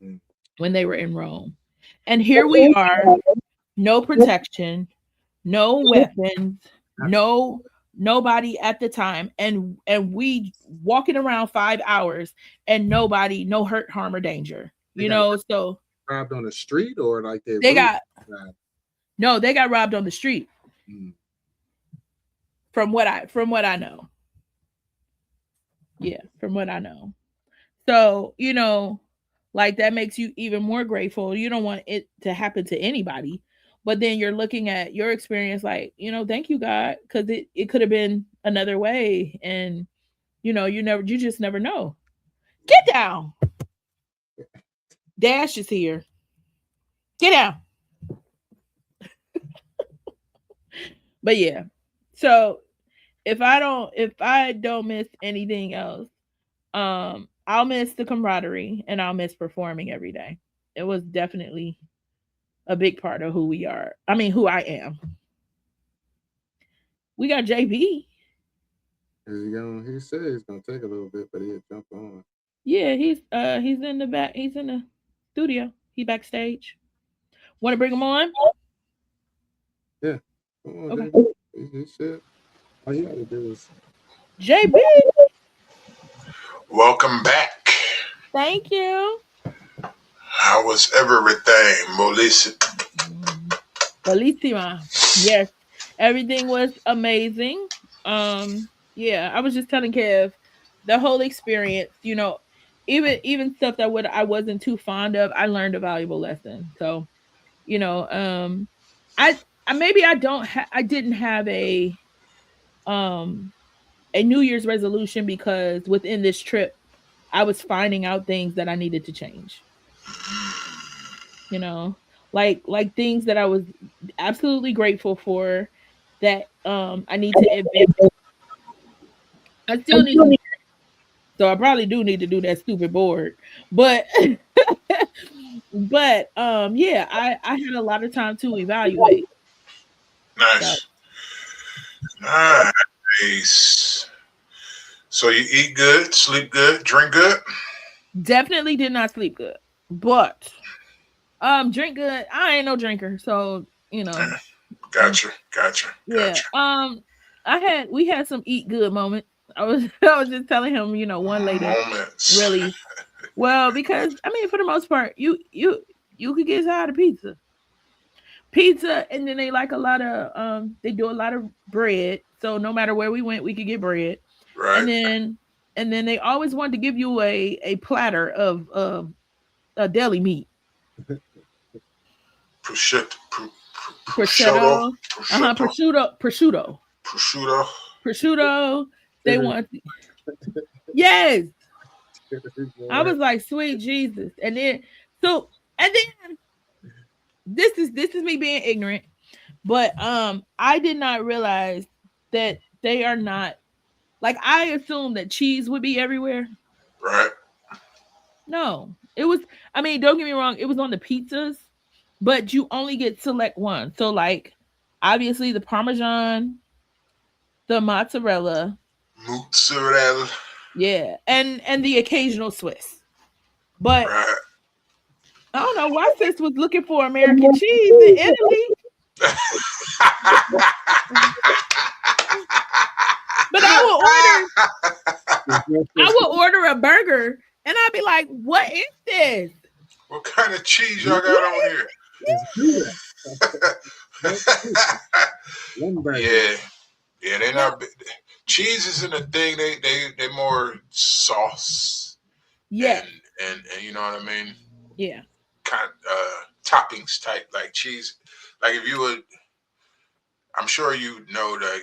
Mm. when they were in Rome. And here we are, no protection, no weapons, no nobody at the time, and we walking around 5 hours and nobody, no hurt, harm, or danger. They got So robbed on the street, or like they they really got robbed. no, they got robbed on the street, Mm. from what I know. Yeah, from what I know. So, like that makes you even more grateful. You don't want it to happen to anybody. But then you're looking at your experience like, thank you, God, because it could have been another way. And you just never know. Get down. Dash is here. Get down. But yeah. So if I don't miss anything else, I'll miss the camaraderie and I'll miss performing every day. It was definitely a big part of who we are. I mean, who I am. We got JB. Is he going? He said he's gonna take a little bit, but he'll jump on. Yeah, he's in the back. He's in the studio. He backstage. Want to bring him on? Yeah, come on, Okay. David. He said all you gotta do is JB, Welcome back. thank you. How was everything, Melissa? Bellissima. Yes, everything was amazing. Yeah, I was just telling Kev the whole experience. Even stuff that what I wasn't too fond of, I learned a valuable lesson. So, you know, um, I maybe I didn't have um a New Year's resolution, because within this trip, I was finding out things that I needed to change. You know, like things that I was absolutely grateful for that I need to advance. I still need to, so I probably do need to do that stupid board. But yeah, I had a lot of time to evaluate. So Nice. Nice. So you eat good, sleep good, drink good? definitely did not sleep good. But drink good. I ain't no drinker, so mm, Gotcha. yeah. We had some eat good moments. I was I was just telling him, one lady Moments. really well, because I mean, for the most part, you could get tired of pizza, and then they like a lot of they do a lot of bread. So no matter where we went, we could get bread, and Right. then they always wanted to give you a platter of deli meat, Prosciutto. Prosciutto. prosciutto, Prosciutto. prosciutto, Prosciutto. prosciutto. They every want, yes. I more. was like, sweet Jesus, and then so and then this is me being ignorant, but I did not realize that they are not, like, I assumed that cheese would be everywhere. Right. No, it was, I mean, don't get me wrong, it was on the pizzas, but you only get select one. So like obviously the parmesan, the mozzarella, Mozzarella. Yeah, and the occasional Swiss. But Right. I don't know why sis was looking for American cheese in Italy. But I would order a burger and I'd be like, what is this? What kind of cheese y'all got on here? Yeah. Yeah, they not cheese isn't a thing. They more sauce. Yeah. And you know what I mean? Yeah. Kind toppings type like cheese. Like if you would, I'm sure you know that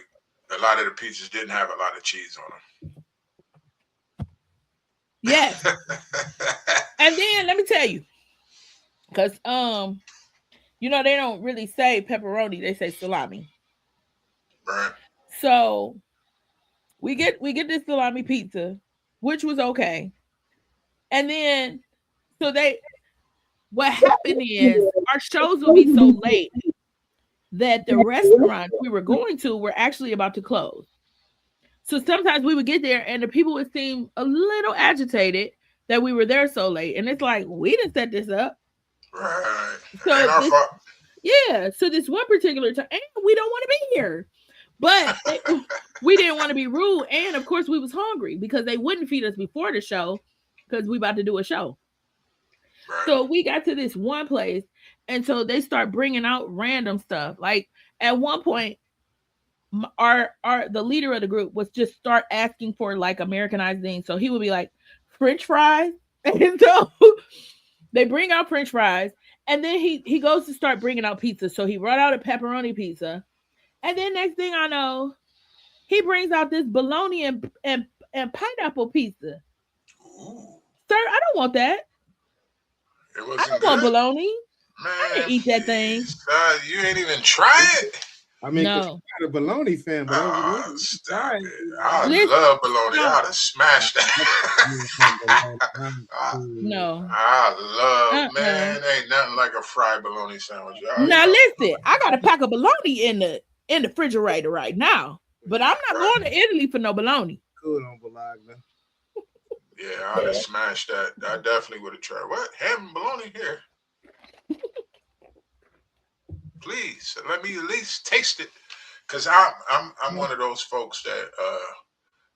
a lot of the pizzas didn't have a lot of cheese on them. Yes. And then let me tell you, because you know, they don't really say pepperoni, they say salami. Right. So we get this salami pizza, which was okay. And then what happened is our shows would be so late that the restaurants we were going to were actually about to close. So sometimes we would get there and the people would seem a little agitated that we were there so late. And it's like, we didn't set this up. Right. So yeah. So this one particular time, and we don't want to be here. But we didn't want to be rude. And of course we was hungry because they wouldn't feed us before the show because we about to do a show. Right. So we got to this one place. And so they start bringing out random stuff. Like at one point, the leader of the group was just start asking for like Americanized things. So he would be like French fries, and so they bring out French fries, and then he goes to start bringing out pizza. So he brought out a pepperoni pizza, and then next thing I know, he brings out this bologna and pineapple pizza. Ooh. Sir, I don't want that. I don't want bologna. Man, I didn't eat that thing. You ain't even try it. I mean, no. I'm not a bologna fan, but I love bologna. I'd have smashed that. No. I love, man, ain't nothing like a fried bologna sandwich. Now listen, I got a pack of bologna in the refrigerator right now, but I'm not going to Italy for no bologna. Cool on bologna. Yeah, I'd have smashed that. I definitely would have tried. What? Ham and bologna here? Please let me at least taste it, because I'm one of those folks that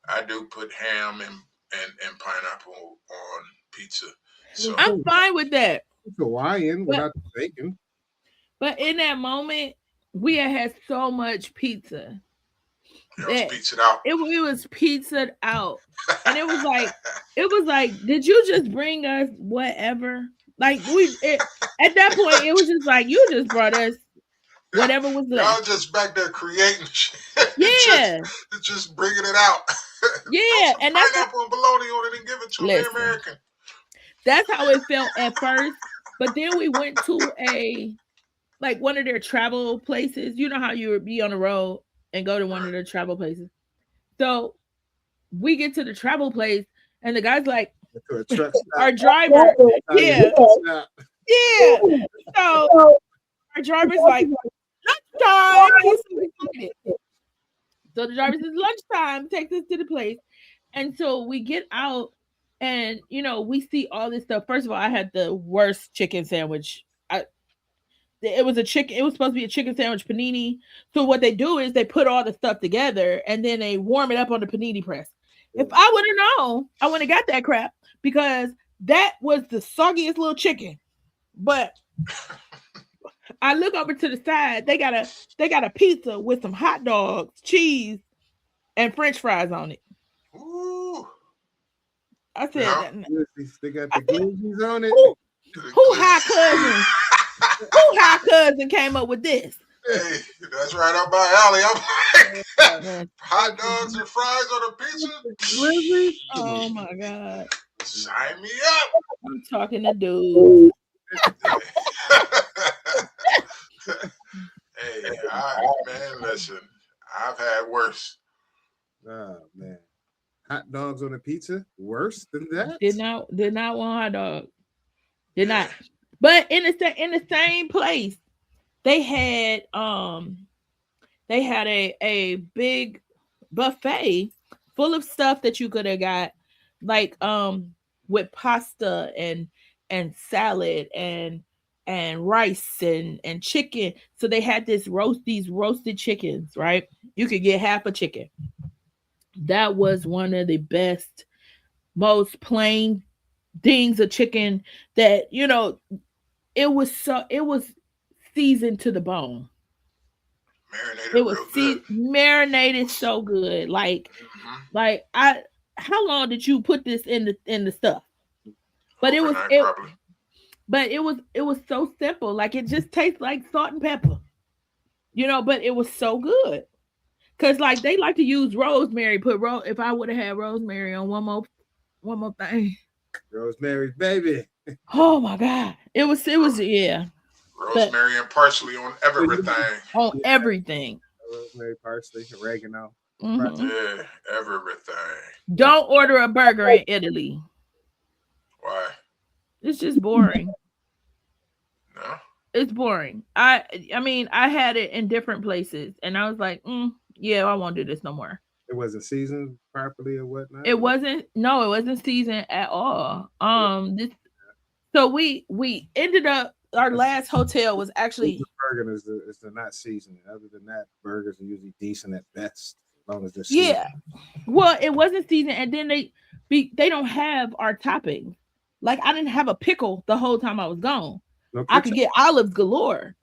I do put ham and pineapple on pizza. So I'm fine with that. It's Hawaiian without the bacon. But in that moment, we had so much pizza. It was pizzaed out. It was pizzaed out, and it was like, did you just bring us whatever? Like at that point, it was just like, you just brought us whatever was left. Y'all just back there creating shit. Yeah. just bringing it out. Yeah. And that's pineapple and bologna on it and give it to an American. That's how it felt at first. But then we went to one of their travel places. You know how you would be on the road and go to one of their travel places. So we get to the travel place and the guy's like, our driver. Yeah. Yeah. So our driver's like, lunchtime. So the driver says, lunchtime, takes us to the place. And so we get out and, you know, we see all this stuff. First of all, I had the worst chicken sandwich. It was supposed to be a chicken sandwich panini. So what they do is they put all the stuff together and then they warm it up on the panini press. If I would have known, I wouldn't have got that crap, because that was the soggiest little chicken. But I look over to the side. They got a pizza with some hot dogs, cheese, and French fries on it. Ooh. I said, they got the glazes on it. Who high cousin came up with this? Hey, that's right up my alley. I'm like, hot dogs and fries on a pizza. Oh my God! Sign me up. I'm talking to dude. Hey, man, listen, I've had worse. Oh man, hot dogs on a pizza, worse than that? Did not want hot dog. Did not. But in the same place, they had a big buffet full of stuff that you could have got, like with pasta and salad and rice and chicken. So they had these roasted chickens, right? You could get half a chicken. That was one of the best, most plain things of chicken that, it was seasoned to the bone. Marinated It was real good. marinated so good. Like Mm-hmm. like I how long did you put this in the stuff? But Overnight, probably. it was so simple. Like it just tastes like salt and pepper. But it was so good. Cause like they like to use rosemary. If I would have had rosemary on one more thing. Rosemary's Baby. Oh my god. It was yeah. But Rosemary and parsley on everything. on Yeah, everything. rosemary, parsley, oregano. Mhm. Yeah, everything. Don't order a burger in Italy. Why? It's just boring. No. It's boring. I mean, I had it in different places, and I was like, yeah, I won't do this no more. It wasn't seasoned properly or whatnot. It wasn't. No, it wasn't seasoned at all. So we ended up. Our last hotel was actually. Burger is the not seasoned. Other than that, burgers are usually decent at best, as long as they're seasoned. Yeah. Well, it wasn't seasoned, and then they don't have our toppings. Like I didn't have a pickle the whole time I was gone. No I could get olives galore,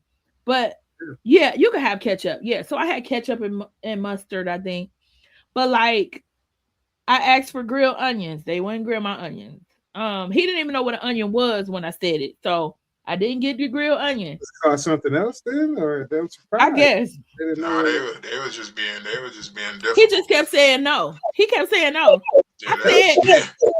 but yeah, you could have ketchup. Yeah, so I had ketchup and mustard, I think. But like, I asked for grilled onions. They wouldn't grill my onions. He didn't even know what an onion was when I said it, so I didn't get the grilled onion. It's called something else then, or they were surprised. I guess. They didn't No, know they was just being difficult. He just kept saying no. He kept saying no. Yeah, I said, they cook.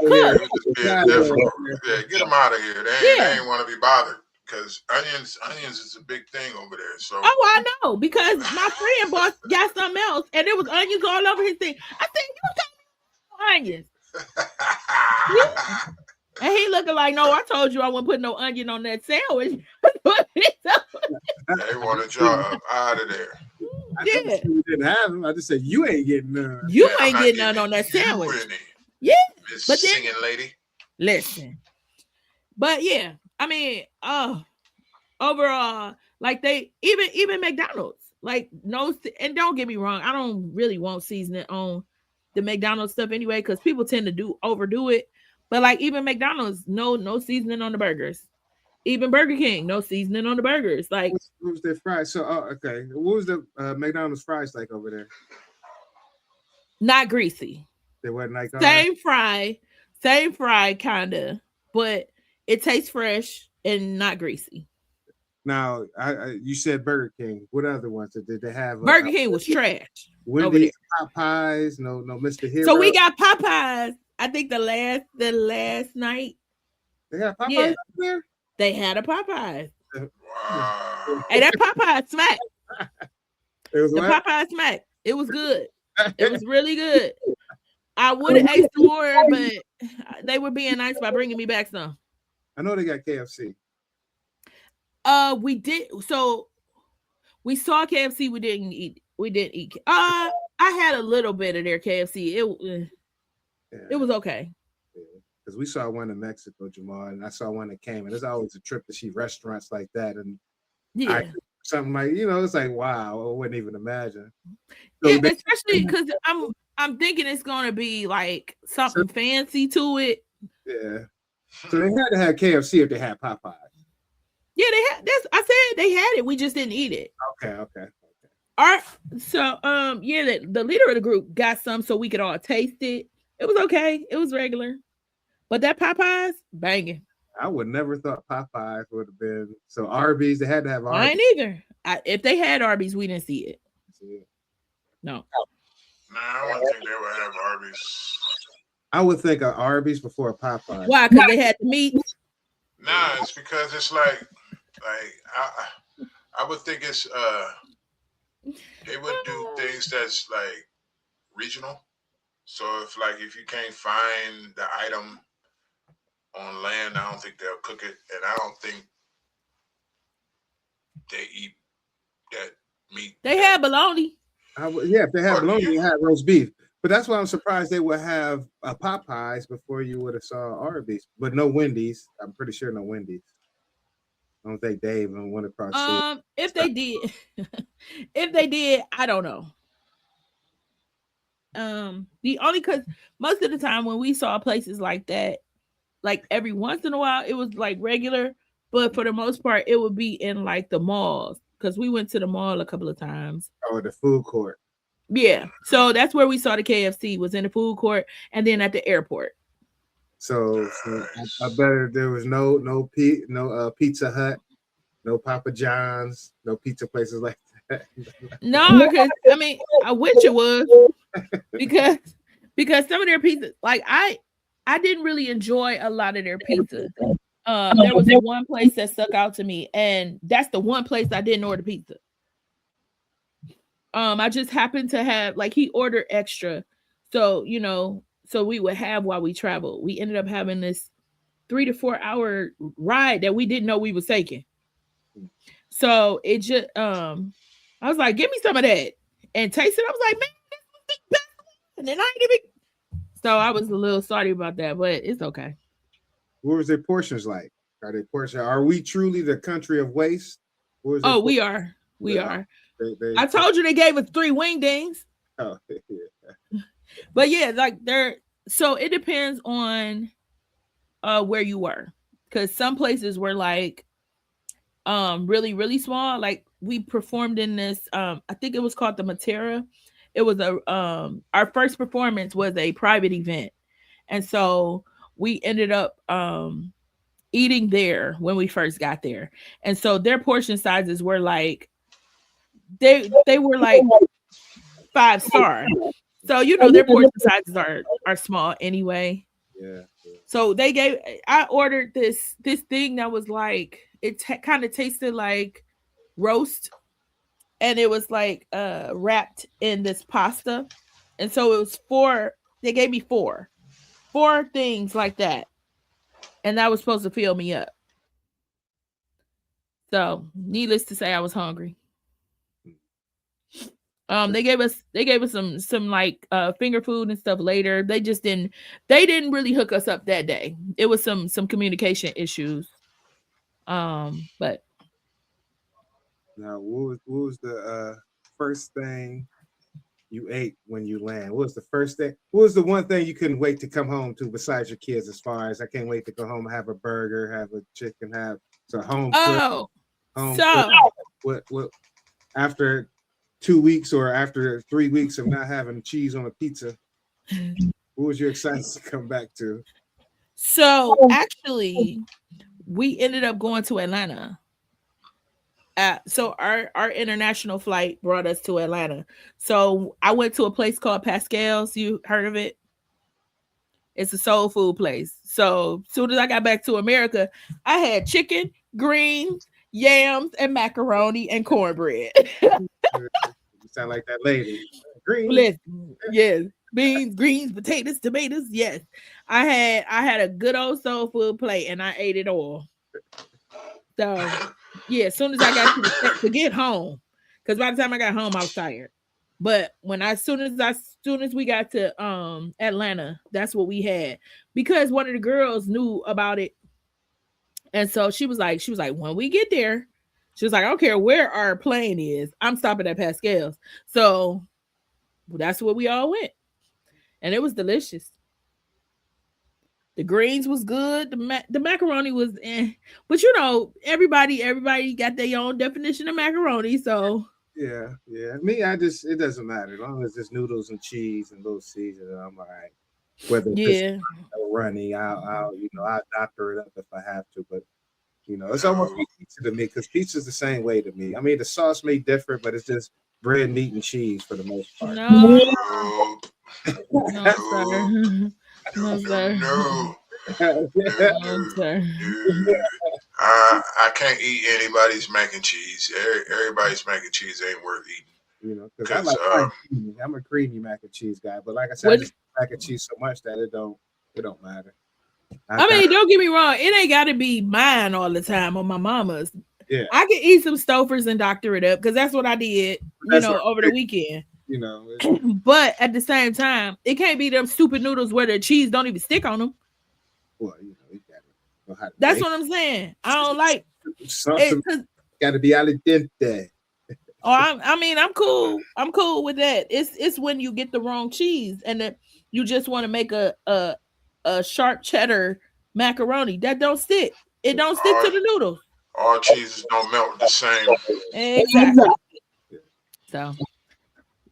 was just being difficult. Yeah, get them out of here. They ain't want to be bothered because onions is a big thing over there. So Oh, I know, because my friend got something else, and there was onions all over his thing. I said, you onions. Yeah. And he looking like, no, I told you I wouldn't put no onion on that sandwich. They wanted y'all out of there. I didn't have them. I just said you ain't getting none. You ain't getting none on that sandwich. Yeah, but then, singing lady. Listen, but yeah, I mean, overall, like they even McDonald's, like no, and don't get me wrong, I don't really want seasoning on the McDonald's stuff anyway, because people tend to overdo it. But like even McDonald's, no seasoning on the burgers. Even Burger King, no seasoning on the burgers. Like what was their fries? So okay, what was the McDonald's fries like over there? Not greasy. They wasn't like same fry kinda, but it tastes fresh and not greasy. Now, you said Burger King. What other ones did they have? Burger King was trash. Wendy's, Popeyes, no Mr. Hero. So we got Popeyes. I think the last night. They got Popeyes up there? They had a Popeyes. Wow. Hey, that Popeye smack. Popeye smack. It was good. It was really good. I would have ate some more, but they were being nice by bringing me back some. I know they got KFC. We did. So we saw KFC. We didn't eat. I had a little bit of their KFC. It was okay. Because we saw one in Mexico, Jamal, and I saw one that came. And there's always a trip to see restaurants like that, and something like it's like wow, I wouldn't even imagine. So yeah, especially because I'm thinking it's gonna be like something fancy to it. Yeah. So they had to have KFC if they had Popeyes. Yeah, they had. I said they had it. We just didn't eat it. Okay. All right. So the leader of the group got some so we could all taste it. It was okay. It was regular. But that Popeyes, banging. I would never thought Popeyes would have been. So Arby's, they had to have Arby's. I ain't either. If they had Arby's, we didn't see it. No. Nah, I wouldn't think they would have Arby's. I would think of Arby's before a Popeyes. Why? Because they had the meat? Nah, it's because it's like I would think it's they would do things that's like regional. So if you can't find the item on land, I don't think they'll cook it, and I don't think they eat that meat. They had bologna. If they had bologna, they had roast beef. But that's why I'm surprised they would have Popeyes before you would have saw Arby's, but no Wendy's. I'm pretty sure no Wendy's. I don't think they even went across the. If they did, if they did, I don't know. The only because most of the time when we saw places like that, like every once in a while, it was like regular, but for the most part, it would be in like the malls because we went to the mall a couple of times. Or the food court. Yeah, so that's where we saw the KFC was in the food court and then at the airport. So I bet there was no Pizza Hut, no Papa John's, no pizza places like that. No, because I mean, I wish it was because some of their pizzas, like I didn't really enjoy a lot of their pizza. There was one place that stuck out to me, and that's the one place I didn't order pizza. I just happened to have like he ordered extra, so so we would have while we traveled. We ended up having this 3 to 4 hour ride that we didn't know we was taking. So it just I was like, give me some of that and taste it. I was like, man, this was the best one. And then I ain't even. So I was a little sorry about that, but it's okay. What was their portions like? Are we truly the country of waste? Oh, we are. We are. I told you they gave us 3 wingdings. Oh, yeah. But yeah, like so it depends on where you were. Because some places were like really, really small. Like we performed in this, I think it was called the Matera. It was our first performance was a private event. And so we ended up eating there when we first got there. And so their portion sizes were like they were like 5-star. So their portion sizes are small anyway. Yeah. So I ordered this thing that was like it kind of tasted like roast, and it was like wrapped in this pasta. And so it was 4. They gave me 4 things like that, and that was supposed to fill me up. So needless to say, I was hungry. They gave us some like finger food and stuff later. They didn't really hook us up that day. It was some communication issues. But now what was the first thing you ate when you land? What was the first thing? What was the one thing you couldn't wait to come home to besides your kids? As far as I can't wait to go home and have a burger, have a chicken, have so home. Oh, home so what after 2 weeks or after 3 weeks of not having cheese on a pizza, what was your excitement to come back to? So actually, we ended up going to Atlanta. So our international flight brought us to Atlanta. So I went to a place called Pascal's. You heard of it? It's a soul food place. So as soon as I got back to America, I had chicken, greens, yams, and macaroni and cornbread. You sound like that lady. Greens. Yes. Beans, greens, potatoes, tomatoes. Yes. I had a good old soul food plate and I ate it all. So yeah, as soon as I got to get home, because by the time I got home, I was tired. But as soon as we got to Atlanta, that's what we had. Because one of the girls knew about it. And so she was like, when we get there, she was like, I don't care where our plane is, I'm stopping at Pascal's. So that's where we all went. And it was delicious. The greens was good. The macaroni was but everybody got their own definition of macaroni. So yeah. Me, it doesn't matter as long as it's noodles and cheese and little seasoning. I'm all right. Whether it's runny, I'll doctor it up if I have to. But it's almost like pizza to me because pizza's the same way to me. I mean, the sauce may differ, but it's just bread, meat, and cheese for the most part. No, sir. No, sir. No. No, sir. I can't eat anybody's mac and cheese. Everybody's mac and cheese ain't worth eating. Because I'm a creamy mac and cheese guy. But like I said, I just mac and cheese so much that it don't matter. I mean, don't get me wrong. It ain't got to be mine all the time or my mama's. Yeah, I can eat some Stouffer's and doctor it up because that's what I did, over the weekend. You know, But at the same time, it can't be them stupid noodles where the cheese don't even stick on them. well, you gotta know how to That's make what I'm saying. I don't like something. it. Gotta be al dente. Oh, I mean, I'm cool. I'm cool with that. It's when you get the wrong cheese and that you just want to make a sharp cheddar macaroni that don't stick. It don't stick All, to the noodles. all cheeses don't melt the same. Exactly. So,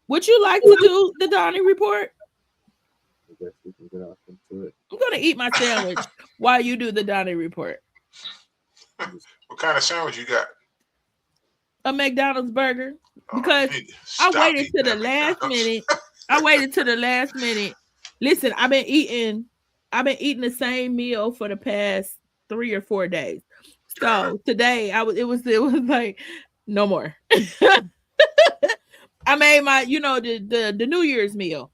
would you like to do the Donnie report? I guess we can get off into it. I'm gonna eat my sandwich while you do the Donnie report. What kind of sandwich you got? A McDonald's burger Oh, because you need to I stop waited eating to the that last McDonald's. minute. I waited to the last minute. Listen, I've been eating the same meal for the past 3 or 4 days. So today it was like no more. I made my, the New Year's meal.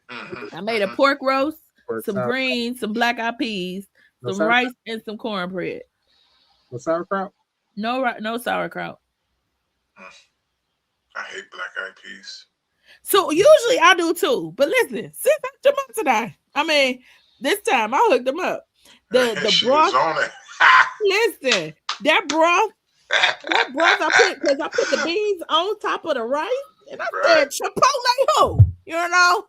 I made a pork roast, Pork some sour, greens, some black eyed peas, no some sauerkraut. rice, and some cornbread. No sauerkraut. No sauerkraut. I hate black eyed peas. So usually I do too. But listen, since I them up today, I mean, this time I hooked them up. The She was broth. on it. Listen, that broth I put the beans on top of the rice, and I Right. said Chipotle who?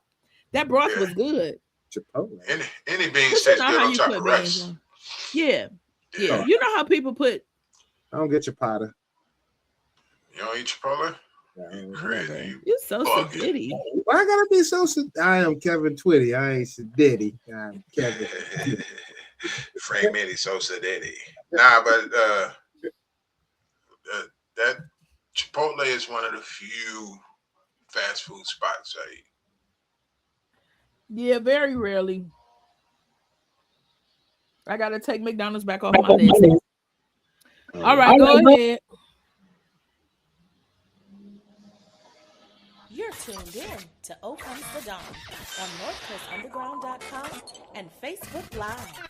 That broth Yeah. was good. Chipotle. Any beans But you taste know good how on you top put of beans rice. on. Yeah. Yeah. You know how people put I don't get chipata. You don't eat Chipotle? No. whatever. Crazy. You so Bugging. sedity. Why I gotta be so? I am Kevin Twitty. I ain't Sadiddy. I'm Kevin. Frank Mitty Sosa Daddy. Nah, but that Chipotle is one of the few fast food spots I eat. Yeah, very rarely. I gotta take McDonald's back off my list. All right, go ahead. You're tuned in to O Comes the Dawn on NorthCoastUnderground.com and Facebook Live.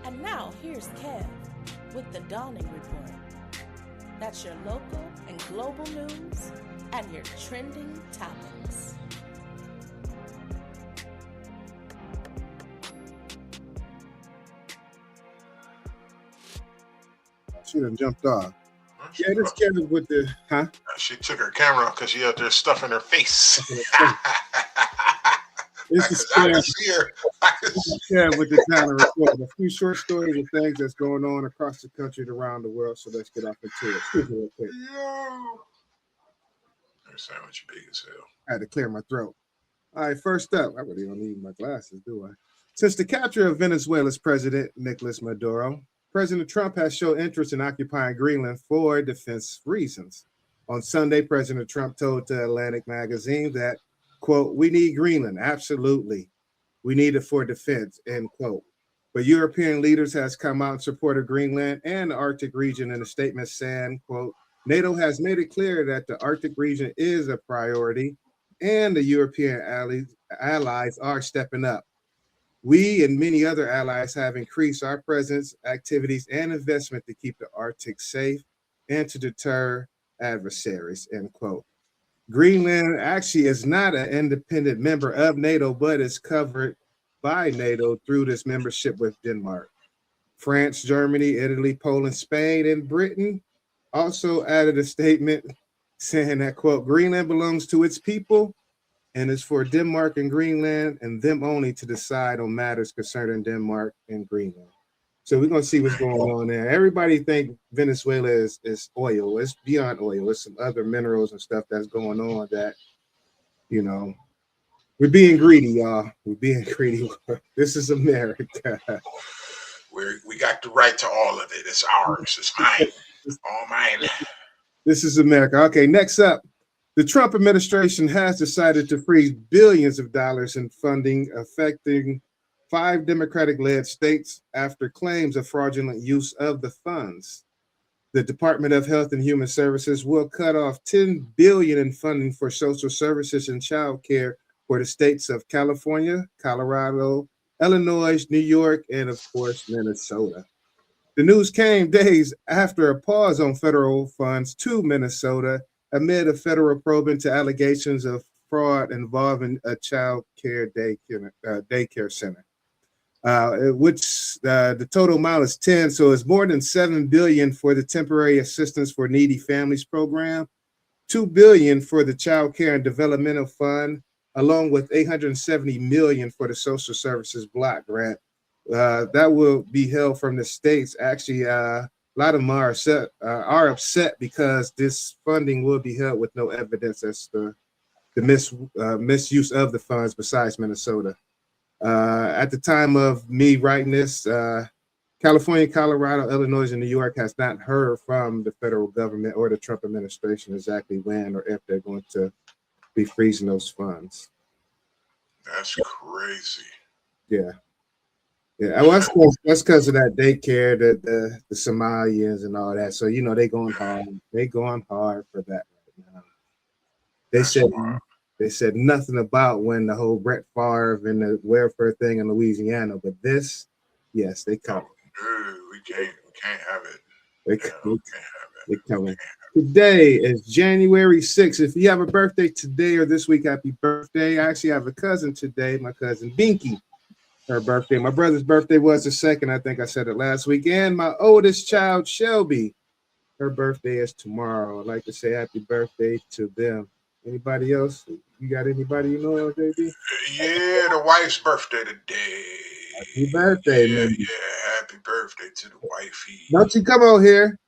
And now here's Kev with the Dawning Report. That's your local and global news and your trending topics. She done jumped off. Yeah, this Kevin with the She took her camera because she out there stuffing her face. This is I can see her. Kev with the Downing Report. A few short stories of things that's going on across the country and around the world. So let's get off into it. Excuse me real quick. Her sandwich big as hell. I had to clear my throat. All right, first up, I really don't need my glasses, do I? Since the capture of Venezuela's president, Nicolas Maduro, President Trump has shown interest in occupying Greenland for defense reasons. On Sunday, President Trump told the Atlantic magazine that, quote, "We need Greenland, absolutely. We need it for defense," end quote. But European leaders has come out in support of Greenland and the Arctic region in a statement saying, quote, "NATO has made it clear that the Arctic region is a priority and the European allies are stepping up. We and many other allies have increased our presence, activities, and investment to keep the Arctic safe and to deter adversaries," end quote. Greenland actually is not an independent member of NATO, but is covered by NATO through this membership with Denmark. France, Germany, Italy, Poland, Spain, and Britain also added a statement saying that, quote, "Greenland belongs to its people and is for Denmark and Greenland and them only to decide on matters concerning Denmark and Greenland." So we're gonna see what's going on there. Everybody think Venezuela is oil. It's beyond oil. It's some other minerals and stuff that's going on that, we're being greedy, y'all. We're being greedy. This is America. We got the right to all of it. It's ours. It's mine. All mine. This is America. Okay, next up. The Trump administration has decided to freeze billions of dollars in funding affecting 5 Democratic-led states after claims of fraudulent use of the funds. The Department of Health and Human Services will cut off $10 billion in funding for social services and child care for the states of California, Colorado, Illinois, New York, and of course, Minnesota. The news came days after a pause on federal funds to Minnesota amid a federal probe into allegations of fraud involving a child care daycare center, which the total amount is 10. So it's more than $7 billion for the Temporary Assistance for Needy Families program, $2 billion for the Child Care and Developmental Fund, along with $870 million for the Social Services Block Grant. That will be held from the states. Actually, a lot of them are upset because this funding will be held with no evidence as to the misuse of the funds besides Minnesota. At the time of me writing this, California, Colorado, Illinois, and New York has not heard from the federal government or the Trump administration exactly when or if they're going to be freezing those funds. That's crazy. Yeah. Yeah, well, that's because of that daycare, the Somalians and all that. So they going hard. They going hard for that right now. They said nothing about when the whole Brett Favre and the welfare thing in Louisiana, but this, yes, they come. No, we can't have it. They coming. Today is January 6th. If you have a birthday today or this week, happy birthday. I actually have a cousin today, my cousin Binky. Her birthday. My brother's birthday was the 2nd. I think I said it last week. And my oldest child, Shelby, her birthday is tomorrow. I'd like to say happy birthday to them. Anybody else? You got anybody you know, JB? Yeah, the wife's birthday today. Happy birthday, man. Yeah, happy birthday to the wifey. Don't you come out here.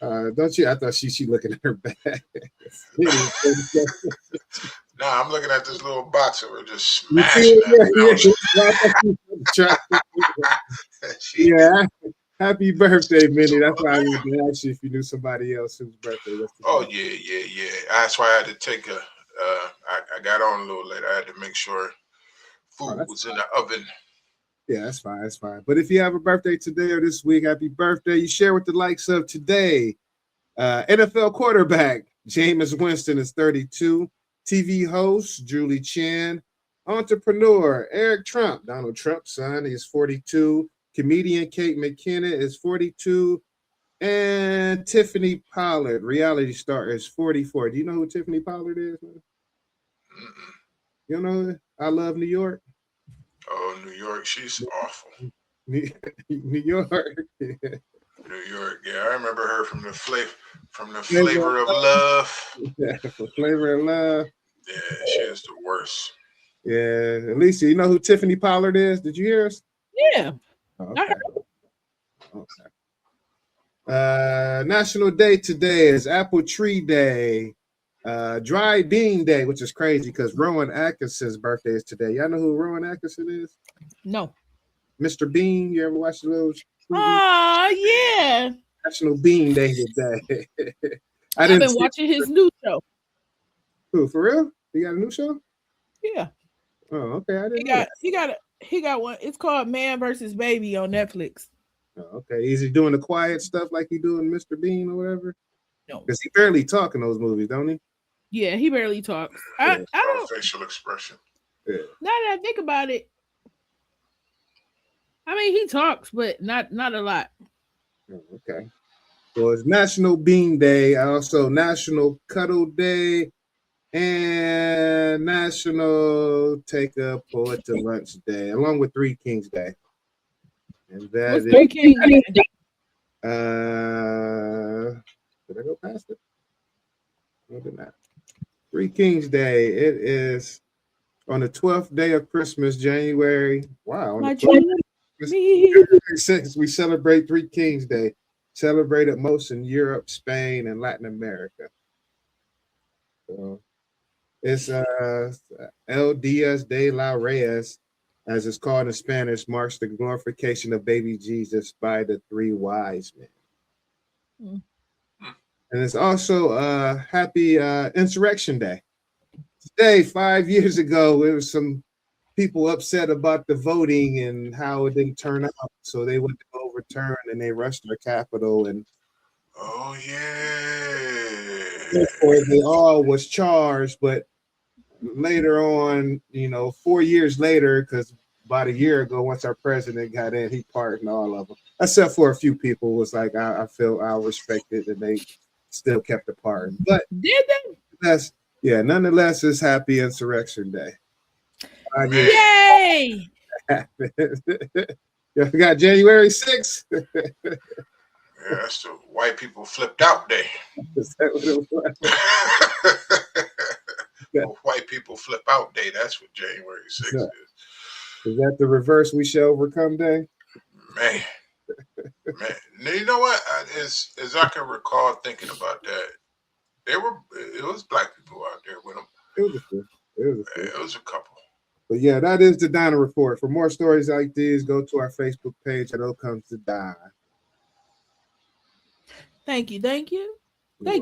Don't you? I thought she looking at her bag. Nah, I'm looking at this little box that we're just smashing. Yeah. Happy birthday, Minnie. That's why I wanted to ask you if you knew somebody else whose birthday was today. Oh, yeah. That's why I had to take I got on a little later. I had to make sure food was in the oven. Yeah, that's fine. But if you have a birthday today or this week, happy birthday. You share with the likes of today. NFL quarterback Jameis Winston is 32. TV host Julie Chen. Entrepreneur Eric Trump, Donald Trump's son, is 42. Comedian Kate McKinnon is 42. And Tiffany Pollard, reality star, is 44. Do you know who Tiffany Pollard is? You know I Love New York? Oh, New York, she's awful. New York. New York, yeah, I remember her from the Flavor of Love. Yeah, for Flavor of Love. Yeah, she is the worst. Yeah, Alicia, you know who Tiffany Pollard is? Did you hear us? Yeah. Okay. National Day today is Apple Tree Day, Dry Bean Day, which is crazy because Rowan Atkinson's birthday is today. Y'all know who Rowan Atkinson is? No. Mr. Bean. You ever watch those? Oh, yeah. National Bean Day today. I've been watching his new show. Who, for real? He got a new show? Yeah. Oh, okay. I didn't know. He got one. It's called Man vs. Baby on Netflix. Oh, okay. Is he doing the quiet stuff like he doing Mr. Bean or whatever? No. Because he barely talk in those movies, don't he? Yeah, he barely talks. I don't facial expression. Yeah. Now that I think about it, I mean he talks, but not a lot. Oh, okay. Well, it's National Bean Day, also National Cuddle Day, and National Take a Poet to Lunch Day, along with Three Kings Day. And that is Three Kings Day? Did I go past it? No, did not. Three Kings Day. It is on the 12th day of Christmas, January. Wow. On the 6th, we celebrate Three Kings Day. Celebrated most in Europe, Spain, and Latin America. So it's El Dias de los Reyes, as it's called in Spanish, marks the glorification of baby Jesus by the three wise men. And it's also Happy Insurrection Day. Today, 5 years ago, there was some people upset about the voting and how it didn't turn out. So they went to overturn and they rushed their Capitol. And oh, yeah. they all was charged, but later on, 4 years later, because about a year ago, once our president got in, he pardoned all of them, except for a few people. Was like, I feel I respected that they still kept the pardon. But Did they? that's nonetheless, it's Happy Insurrection Day. Man, Yay! You forgot January 6th? yeah, that's the white people flipped out day. Is that what it was? White people flip out day. That's what January 6th is. Is that the reverse we shall overcome day? Man. You know what? As I can recall thinking about that, it was black people out there with them. It was a few. It was a couple. But yeah, that is the Donna Report. For more stories like these, go to our Facebook page at O Comes to Die. Thank you. Thank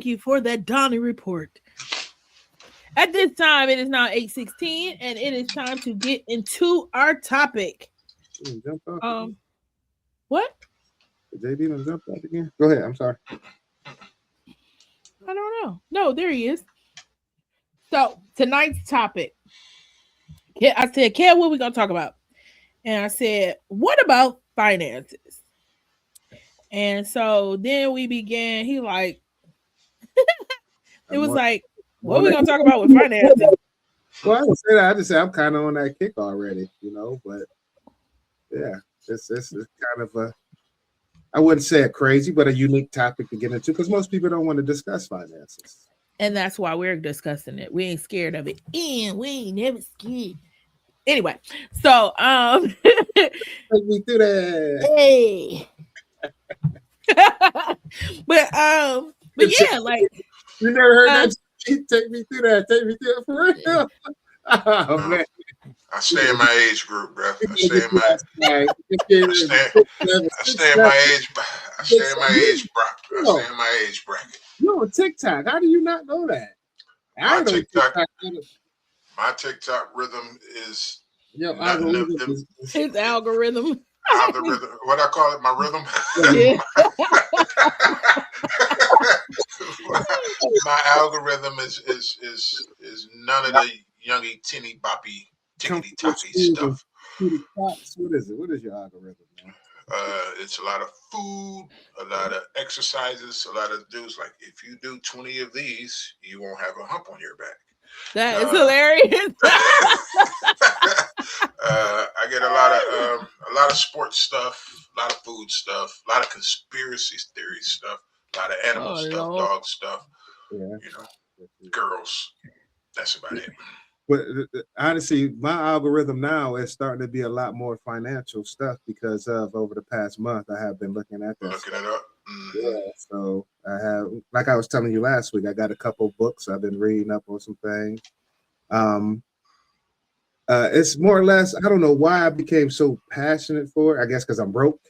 you for that Donnie report. At this time, it is now 8:16, and it is time to get into our topic. What? JB done jumped out again? Go ahead. I'm sorry. I don't know. No, there he is. So tonight's topic. I said, Ken, what are we gonna talk about? And I said, what about finances? And so then we began. He like, it was like, what are we gonna talk about with finances? Well, I don't say that. I just say I'm kind of on that kick already, but yeah, it's kind of a, I wouldn't say a crazy, but a unique topic to get into because most people don't want to discuss finances. And that's why we're discussing it. We ain't scared of it. And we ain't never scared. Anyway, so take me through that. Hey. but yeah, like you never heard that. Take me through that. Take me through it for real. Oh man. I stay in my age group, bro. I stay in my age bracket. You're on TikTok. How do you not know that? My TikTok rhythm is his algorithm. What I call it, my rhythm. Yeah. My algorithm is none of the youngy tinny boppy tickety toppy stuff. What is it? What is your algorithm, man? It's a lot of food, a lot of exercises, a lot of dudes. Like if you do 20 of these, you won't have a hump on your back. That is hilarious. I get a lot of sports stuff, a lot of food stuff, a lot of conspiracy theory stuff, a lot of animal stuff, Lord. dog stuff. Yeah. Girls. That's about it. But honestly, my algorithm now is starting to be a lot more financial stuff because of over the past month I have been looking at that. Looking it up. Mm-hmm. Yeah, so I have, like I was telling you last week, I got a couple books I've been reading up on some things. It's more or less, I don't know why I became so passionate for it. I guess because I'm broke.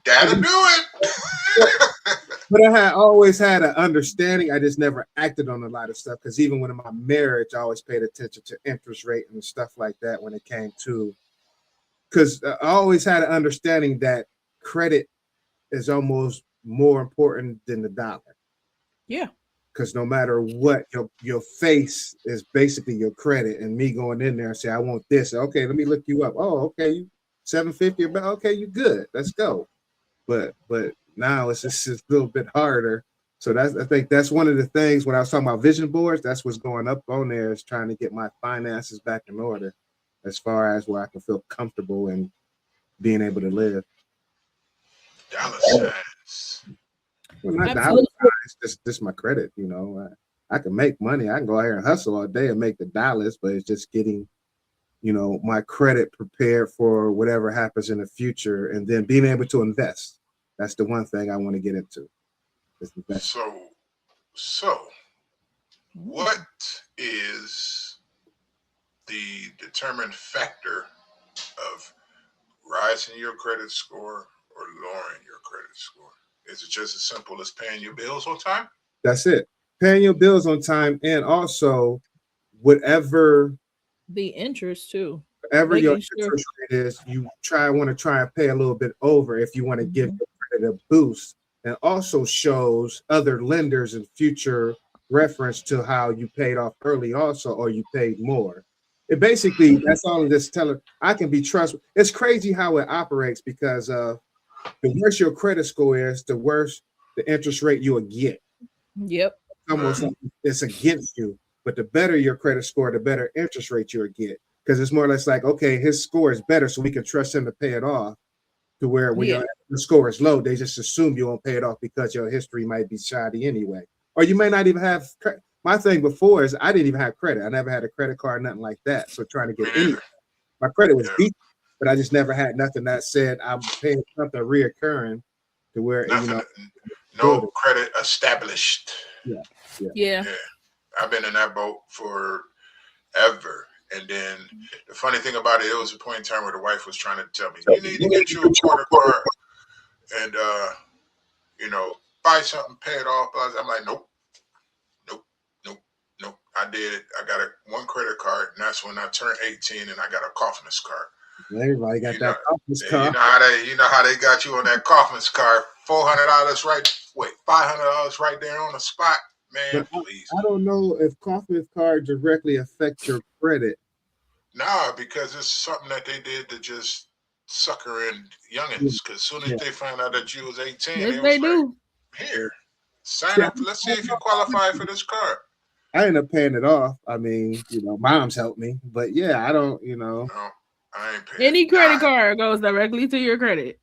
Gotta do it. But I had always had an understanding. I just never acted on a lot of stuff because even when in my marriage, I always paid attention to interest rate and stuff like that when it came to, because I always had an understanding that credit is almost more important than the dollar. Yeah. Because no matter what, your face is basically your credit. And me going in there and say, I want this. Okay, let me look you up. Oh, okay, you $750 about. Okay, you good. Let's go. But now it's just a little bit harder. So I think that's one of the things when I was talking about vision boards, that's what's going up on there is trying to get my finances back in order as far as where I can feel comfortable and being able to live. Dollar signs. Well, not dollar signs, just my credit, I can make money. I can go out here and hustle all day and make the dollars, but it's just getting, my credit prepared for whatever happens in the future and then being able to invest. That's the one thing I want to get into. So what is the determined factor of rising your credit score or lowering your credit score? Is it just as simple as paying your bills on time? That's it. Paying your bills on time and also whatever the interest too. Whatever your interest rate is, you want to try and pay a little bit over if you want to give your credit a boost. And also shows other lenders in future reference to how you paid off early also, or you paid more. It basically that's all of this telling. I can be trusted. It's crazy how it operates because the worse your credit score is, the worse the interest rate you will get. Yep. Almost like it's against you. But the better your credit score, the better interest rate you'll get. Because it's more or less like, okay, his score is better, so we can trust him to pay it off. To where when your score is low, they just assume you won't pay it off because your history might be shoddy anyway. Or you may not even have my thing before is I didn't even have credit. I never had a credit card, nothing like that. So trying to get any, my credit was decent, but I just never had nothing that said I'm paying something reoccurring to where nothing, no credit established. Yeah. I've been in that boat forever. And then the funny thing about it, it was a point in time where the wife was trying to tell me, you need to get you a quarter card and buy something, pay it off. I'm like, nope. I did. I got one credit card, and that's when I turned 18, and I got a Kaufman's card. Everybody got that Kaufman's card. You know how they got you on that Kaufman's card. $400 $500 right there on the spot. Man, please. I don't know if Kaufman's card directly affect your credit. Nah, because it's something that they did to just sucker in youngins. Because as soon as they found out that you was 18, they do. Like, here, sign up. Let's see if you qualify for this card. I ended up paying it off. I mean, mom's helped me, but yeah, I don't, No, I ain't paying. Any credit card goes directly to your credit.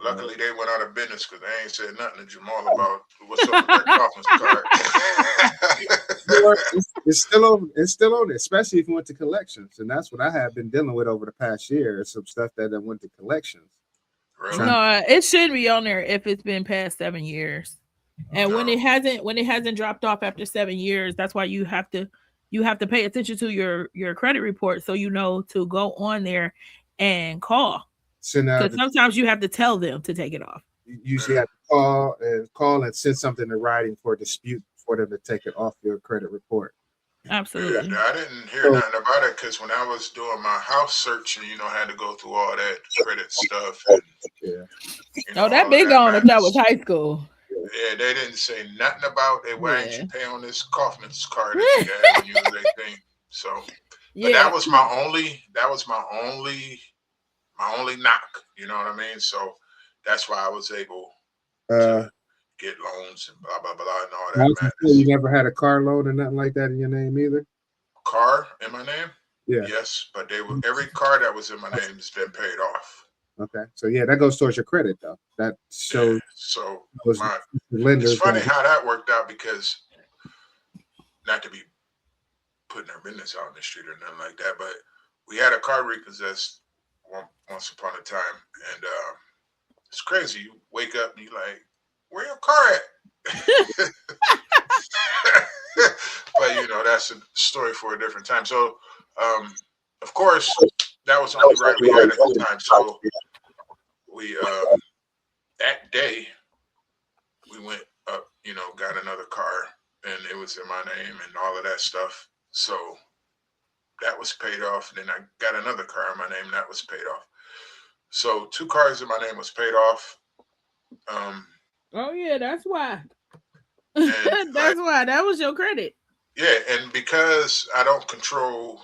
Luckily, they went out of business because they ain't said nothing to Jamal about what's up with that Kaufman's card. It's still on it, especially if you went to collections, and that's what I have been dealing with over the past year. Some stuff that I went to collections. Really? No, it should be on there if it's been past 7 years. And when it hasn't dropped off after 7 years, that's why you have to pay attention to your credit report so you know to go on there and call. Because sometimes you have to tell them to take it off. You usually have to call and send something in writing for a dispute for them to take it off your credit report. Absolutely. Yeah, I didn't hear nothing about it because when I was doing my house search and I had to go through all that credit stuff. And, that big on if that was high school. Yeah, they didn't say nothing about it. Why ain't you pay on this Kaufman's card that you had when you was 18? So, but that was my only knock. You know what I mean? So that's why I was able to get loans and blah blah blah and all that. You never had a car loan or nothing like that in your name either? Car in my name? Yeah. Yes, but every car that was in my name has been paid off. Okay, so that goes towards your credit though. That shows. So lenders. It's funny how that worked out because, not to be putting our business out in the street or nothing like that, but we had a car repossessed once upon a time, and it's crazy. You wake up and you're like, "Where your car at?" But that's a story for a different time. So, of course, that was only right we had at the time. So we that day we went up, got another car, and it was in my name and all of that stuff. So that was paid off. And then I got another car in my name, and that was paid off. So 2 cars in my name was paid off. Oh yeah, that's why. That's why that was your credit. Yeah, and because I don't control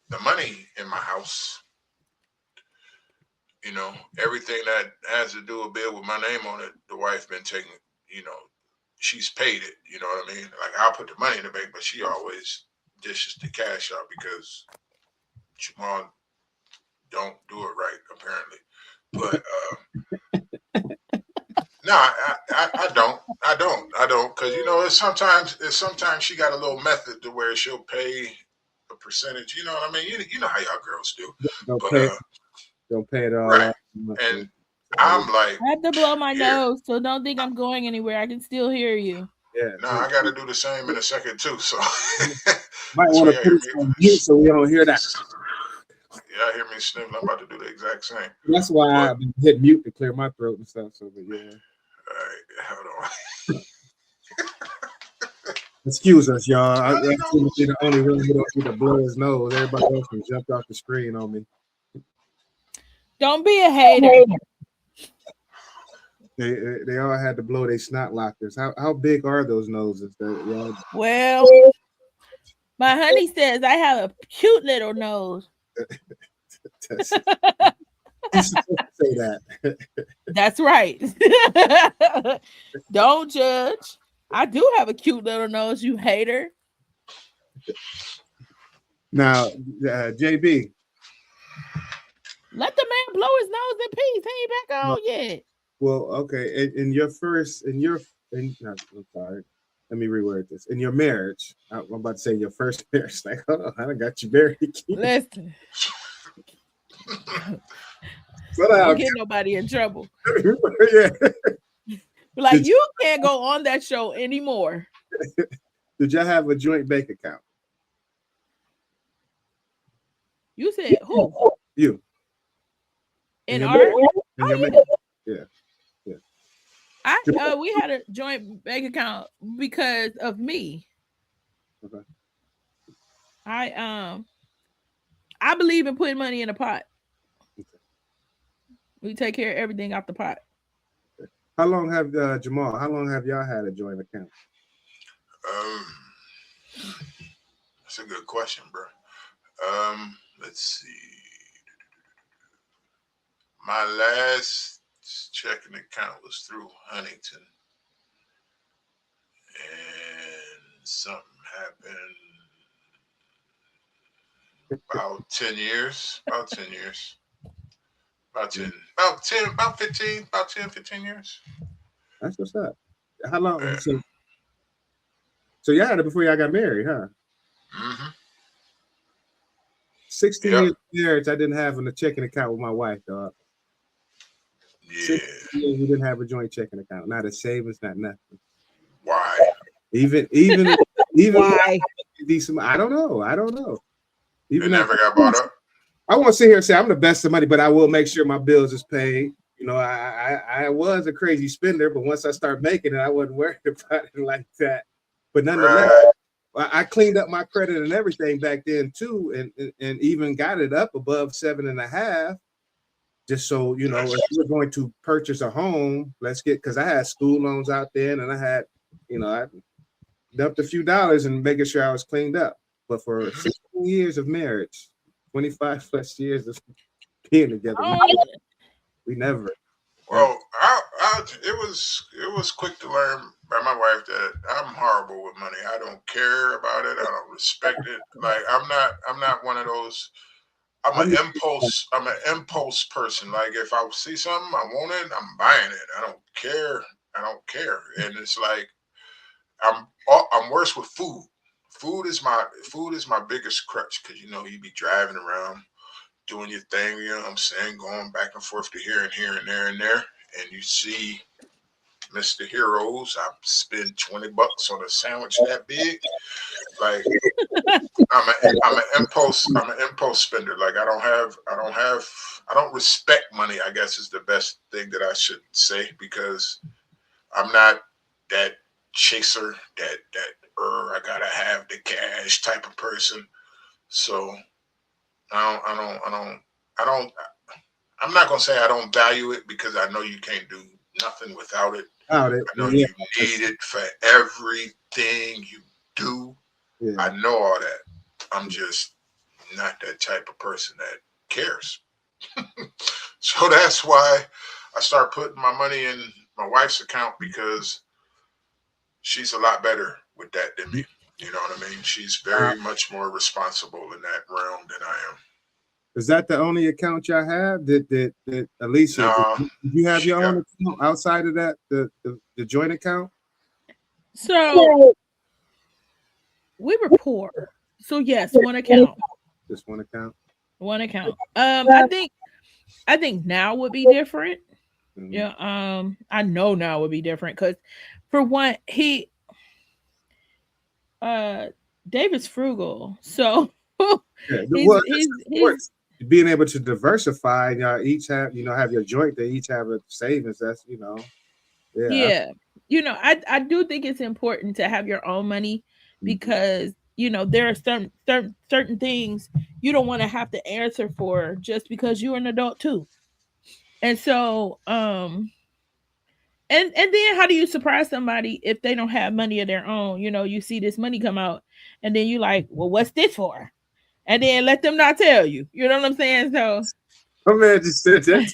the money in my house, everything that has to do a bill with my name on it, the wife been taking, she's paid it, you know what I mean? Like I'll put the money in the bank, but she always dishes the cash out because Jamal don't do it right, apparently. But no, I don't, because sometimes she got a little method to where she'll pay a percentage. You know what I mean? You know how y'all girls do. Don't pay it all. Right. And I'm like, I have to blow my nose, so don't think I'm going anywhere. I can still hear you. Yeah. No, I got to do the same in a second too. So might want to put it on mute so we don't hear that. Yeah, I hear me sniffling. I'm about to do the exact same. That's why I've been hit mute to clear my throat and stuff. So, but yeah. All right, hold on. Excuse us, y'all. I seem to be the only one who don't need to blow his nose. Everybody else can jump off the screen on me. Don't be a hater. They all had to blow their snot lockers. How big are those noses? Well, My honey says I have a cute little nose. That's- He's supposed to say that. That's right. Don't judge. I do have a cute little nose, you hater. Now, JB, Let the man blow his nose in peace. He ain't back on yet. well, okay, in your first, no, I'm sorry. Let me reword this. In your marriage, I'm about to say your first marriage. Like, hold on, I got you married again. Listen, But, don't get nobody in trouble. yeah. Like, Did, you can't go on that show anymore. did y'all have a joint bank account? You said who? You. In your our marriage? In your marriage? Yeah. we had a joint bank account because of me. Okay. I believe in putting money in a pot. We take care of everything out the pot. How long have Jamal? How long have y'all had a joint account? That's a good question, bro. Let's see. My last checking account was through Huntington, and something happened about 10 years. About 10 years. About 15 years. That's what's up. How long? Yeah. So y'all had it before y'all got married, huh? Mm-hmm. 16 Yep. years of marriage, I didn't have a checking account with my wife, dog. Yeah. 16 years, we didn't have a joint checking account. Not a savings, not nothing. Why? Even Why? decent. I don't know. It Even never got bought up. I won't sit here and say I'm the best of money, but I will make sure my bills is paid. You know, I was a crazy spender, but once I start making it, I wasn't worried about it like that. But nonetheless, Right. I cleaned up my credit and everything back then too, and even got it up above 7.5. Just so you know, if we're going to purchase a home, because I had school loans out there, and I had, I dumped a few dollars and making sure I was cleaned up. But for 16 years of marriage, 25 plus years of being together, we never. Well, it was quick to learn by my wife that I'm horrible with money. I don't care about it. I don't respect it. Like I'm not one of those. I'm an impulse person. Like if I see something, I want it, I'm buying it. I don't care. And it's like I'm worse with food. Food is my biggest crutch because you be driving around doing your thing, you know what I'm saying, going back and forth to here and here and there and there, and you see Mr. Heroes, I spend $20 on a sandwich that big. Like I'm an impulse spender. Like I don't respect money, I guess is the best thing that I should say, because I'm not that chaser, I gotta have the cash type of person. So I don't. I'm not gonna say I don't value it because I know you can't do nothing without it. I know you need it for everything you do. Yeah. I know all that. I'm just not that type of person that cares. So that's why I start putting my money in my wife's account, because she's a lot better with that than me. You know what I mean? She's very much more responsible in that realm than I am. Is that the only account y'all have? Did Alicia? No, did you have your own account outside of that, the joint account? So we were poor. So yes, one account. Just one account. One account. I think now would be different. Mm-hmm. Yeah. I know now would be different because, for one, David's frugal, so he's being able to diversify. And y'all each have your joint. They each have a savings. That's yeah. I do think it's important to have your own money, because there are certain things you don't want to have to answer for just because you're an adult too. And so and then how do you surprise somebody if they don't have money of their own? You know, you see this money come out, and then you like, well, what's this for? And then let them not tell you. You know what I'm saying? So My man just said that.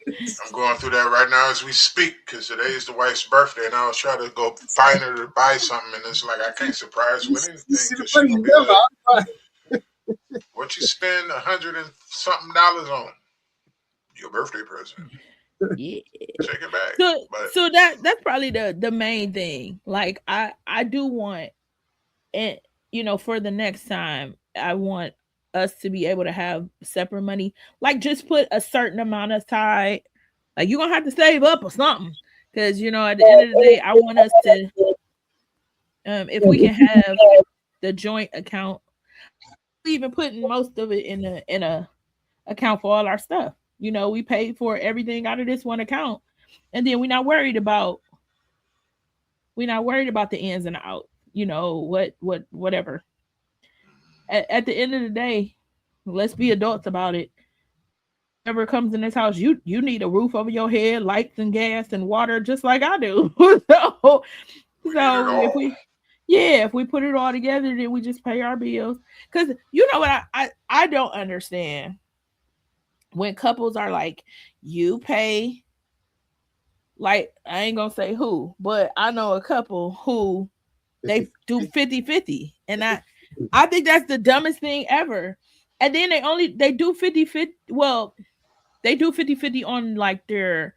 I'm going through that right now as we speak because today is the wife's birthday, and I was trying to go find her to buy something, and it's like I can't surprise her with You anything see the because she's money gonna be never. like, "What you spend $100 and something on your birthday present? yeah. Take it back." But So that's probably the main thing. Like I do want, and you know, for the next time, I want us to be able to have separate money. Like just put a certain amount aside. Like you're gonna have to save up or something. Cause you know, at the end of the day, I want us to if we can have the joint account, even putting most of it in a account for all our stuff. You know, we paid for everything out of this one account. And then we're not worried about the ins and outs, you know, whatever. At the end of the day, let's be adults about it. Whoever comes in this house, you need a roof over your head, lights and gas and water, just like I do. so we need it so if all. we if we put it all together, then we just pay our bills. Because you know what I don't understand when couples are like, you pay, like I ain't gonna say who, but I know a couple who they do 50-50, and I think that's the dumbest thing ever. And then they do 50-50. Well, they do 50-50 on like their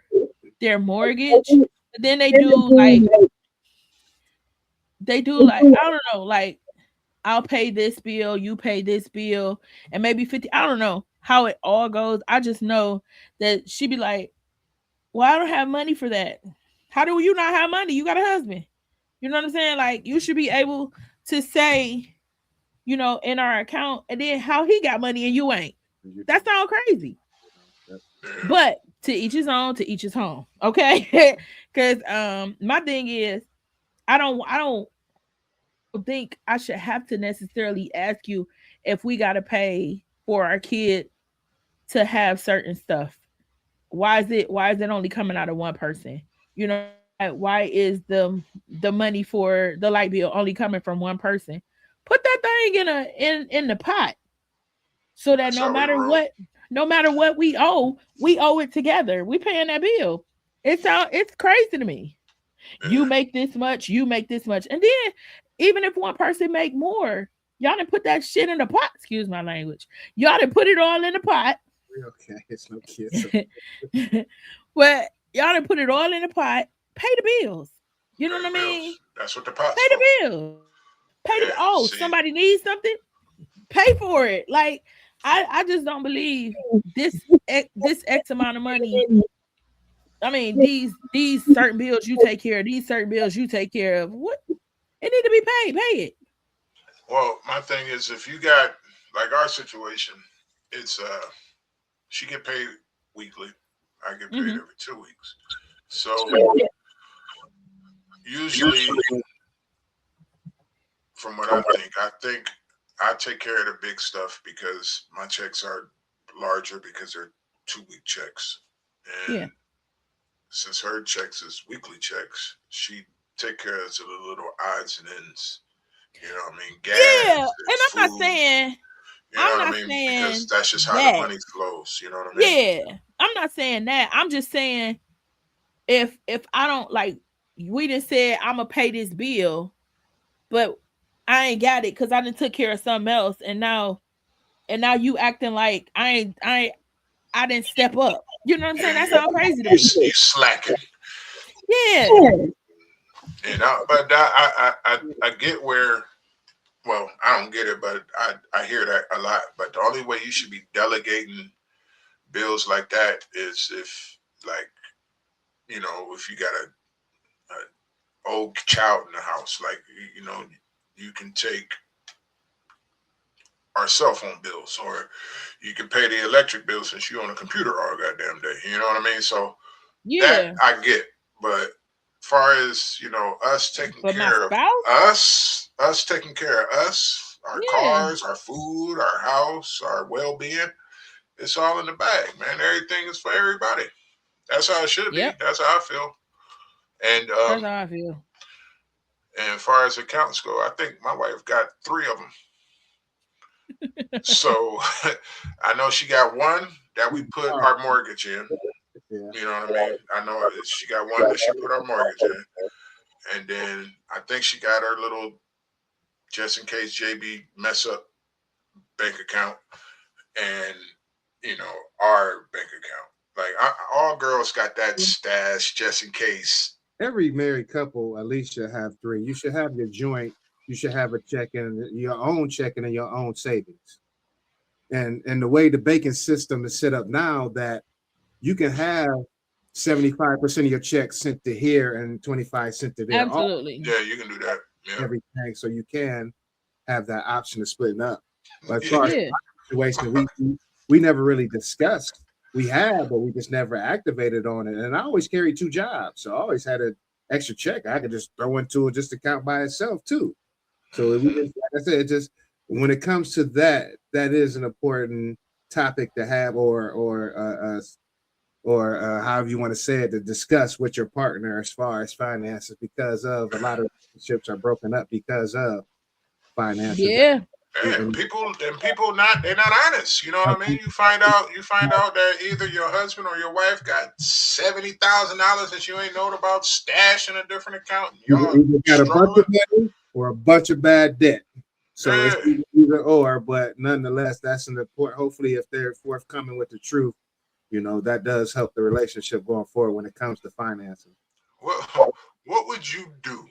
mortgage. But then they do like I don't know, like I'll pay this bill, you pay this bill, and maybe 50. I don't know how it all goes. I just know that she be like, well, I don't have money for that. How do you not have money? You got a husband. You know what I'm saying? Like you should be able to say, you know, in our account, and then how he got money and you ain't. That sounds crazy. Yeah. But to each his own, to each his home. Okay. Cause my thing is I don't think I should have to necessarily ask you if we gotta pay for our kid to have certain stuff. Why is it only coming out of one person? You know, why is the money for the light bill only coming from one person? Put that thing in the pot so that That's how we roll. no matter what we owe it together. We paying that bill. It's crazy to me. You Yeah. make this much, you make this much. And then even if one person make more, y'all didn't put that shit in the pot. Excuse my language. Y'all didn't put it all in the pot. Okay, it's no kids. But y'all didn't put it all in the pot. Pay the bills. You know Pay what the I mean? bills. That's what the pot's Pay for. the bills. Pay the Yeah. oh, See. somebody needs something? Pay for it. Like I just don't believe this X amount of money. I mean, these certain bills you take care of, these certain bills you take care of. What it need to be paid, pay it. Well, my thing is, if you got like our situation, it's she get paid weekly. I get paid Mm-hmm. every 2 weeks. So usually, from what I think I take care of the big stuff because my checks are larger because they're 2 week checks, Yeah. and since her checks is weekly checks, she take care of the little odds and ends. You know what I mean? Gas Yeah. And and food. You know I'm what I not mean? Because saying that's just how the that. money flows. You know what I mean? Yeah. I'm not saying that. I'm just saying if I don't like we didn't say I'm gonna pay this bill, but I ain't got it because I didn't took care of something else, and now you acting like I didn't step up. You know what I'm saying? Yeah, That sounds crazy to me. you slacking. Yeah. And but I get where. Well, I don't get it, but I hear that a lot. But the only way you should be delegating bills like that is if like if you got a old child in the house, like you can take our cell phone bills, or you can pay the electric bill since you on a computer all goddamn day. You know what I mean? So that Yeah. I get, but far as us taking But my care of spouse? us taking care of us, our Yeah. cars, our food, our house, our well-being, it's all in the bag, man. Everything is for everybody. That's how it should be. Yep. That's how I feel. And That's how I feel. and as far as accounts go, I think my wife got 3 of them. So I know she got one that we put our mortgage in. Yeah. You know what I mean? I know she got one that she put our mortgage in, and then I think she got her little just in case JB mess up bank account, and our bank account. Like all girls got that stash just in case. Every married couple at least should have three. You should have your joint. You should have a checking, your own checking, and your own savings. And the way the banking system is set up now, that you can have 75% of your checks sent to here and 25 sent to there. Absolutely. Yeah, you can do that. Yeah. Everything, so you can have that option of splitting up. But as far as Yeah. situation, we never really discussed. We had, but we just never activated on it. And I always carried 2 jobs, so I always had an extra check I could just throw into it just to count by itself too. So we just, like I said, just when it comes to that, that is an important topic to have, or however you want to say it, to discuss with your partner as far as finances, because of a lot of relationships are broken up because of finances. Yeah. And people they're not honest. You know what I mean? You find out that either your husband or your wife got $70,000 that you ain't known about stashed in a different account. And y'all You got a bunch struggling. of money or a bunch of bad debt. So Yeah. it's either or, but nonetheless, that's an important. Hopefully, if they're forthcoming with the truth, that does help the relationship going forward when it comes to financing. What would you do,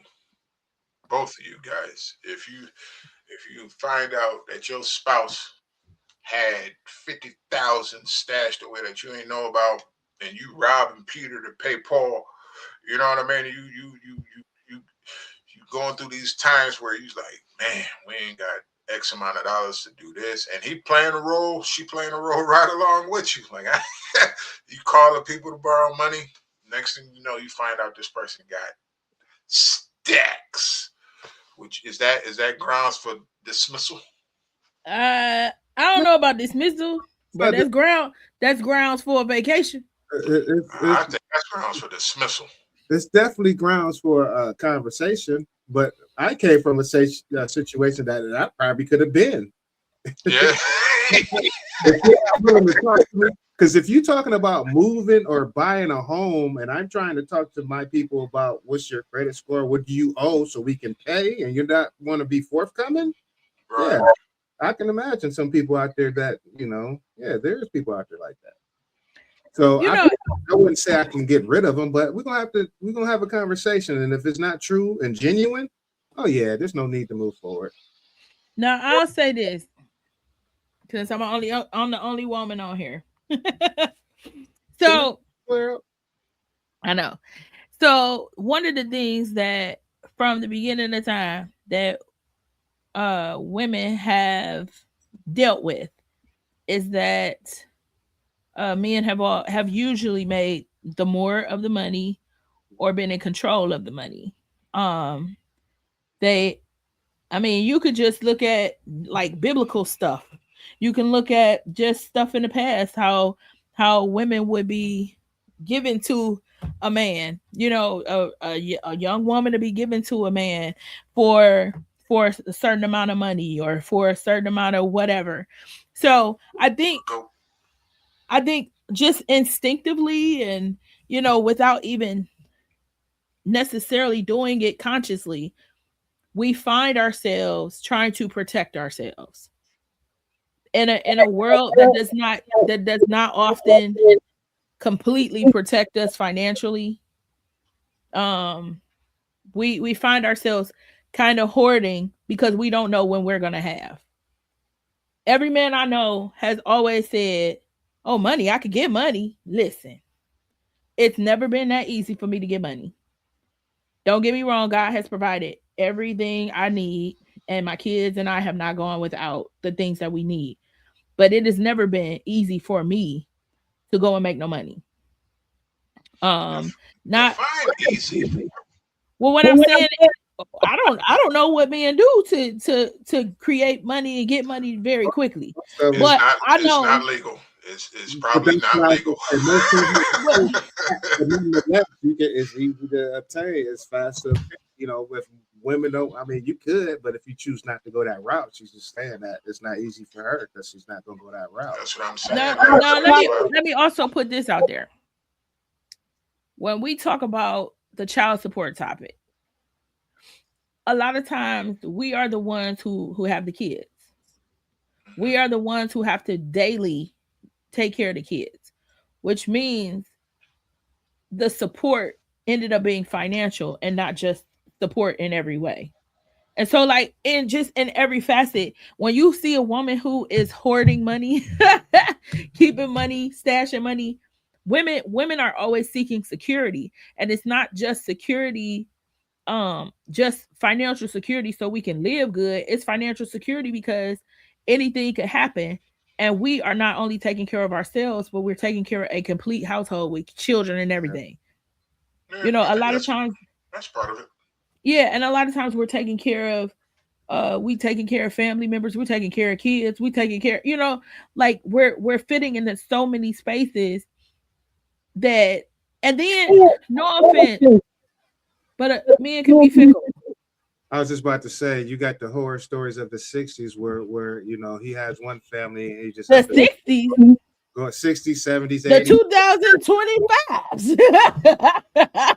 both of you guys, if you find out that your spouse had 50,000 stashed away that you ain't know about, and you robbing Peter to pay Paul? You know what I mean? You going through these times where you's like, man, we ain't got X amount of dollars to do this, and he playing a role, she playing a role right along with you. Like you calling people to borrow money. Next thing you know, you find out this person got stacks. Which is that grounds for dismissal? I don't know about dismissal, but that's grounds for a vacation. I think that's grounds for dismissal. It's definitely grounds for a conversation, but I came from a situation that I probably could have been. Yeah. Because if you're talking about moving or buying a home, and I'm trying to talk to my people about what's your credit score, what do you owe so we can pay, and you're not want to be forthcoming, Right. yeah, I can imagine some people out there that, there's people out there like that. So I wouldn't say I can get rid of them, but we're gonna have a conversation, and if it's not true and genuine, oh yeah, there's no need to move forward. Now I'll say this, because I'm the only woman on here. So Well, I know. So one of the things that from the beginning of time that women have dealt with is that men have usually made the more of the money or been in control of the money. You could just look at like biblical stuff. You can look at just stuff in the past, how women would be given to a man, a young woman to be given to a man for a certain amount of money or for a certain amount of whatever. So I think just instinctively and without even necessarily doing it consciously, we find ourselves trying to protect ourselves in a world that does not often completely protect us financially. We find ourselves kind of hoarding because we don't know when we're gonna have. Every man I know has always said, "Oh, money, I could get money." Listen, it's never been that easy for me to get money. Don't get me wrong, God has provided everything I need, and my kids and I have not gone without the things that we need. But it has never been easy for me to go and make no money. Not Define easy. Well, what I'm saying is, I don't know what men do to create money and get money very quickly. so But I It's know not legal. It's probably not legal. But nonetheless, it's easy to obtain. It's faster. With women, don't. I mean, you could, but if you choose not to go that route, she's just saying that it's not easy for her because she's not going to go that route. That's what I'm saying. No, let me also put this out there. When we talk about the child support topic, a lot of times we are the ones who have the kids. We are the ones who have to daily take care of the kids, which means the support ended up being financial and not just support in every way. And so, like, in every facet, when you see a woman who is hoarding money, keeping money, stashing money, women are always seeking security. And it's not just security, just financial security so we can live good. It's financial security because anything could happen. And we are not only taking care of ourselves, but we're taking care of a complete household with children and everything. Yeah, A lot of times that's part of it. Yeah, and a lot of times we're taking care of we taking care of family members, we're taking care of kids, we taking care, like we're fitting into so many spaces that, and then no offense, but men can be fickle. I was just about to say, you got the horror stories of the '60s where he has one family and he just The 60s, go 60s, 70s, the 2025s.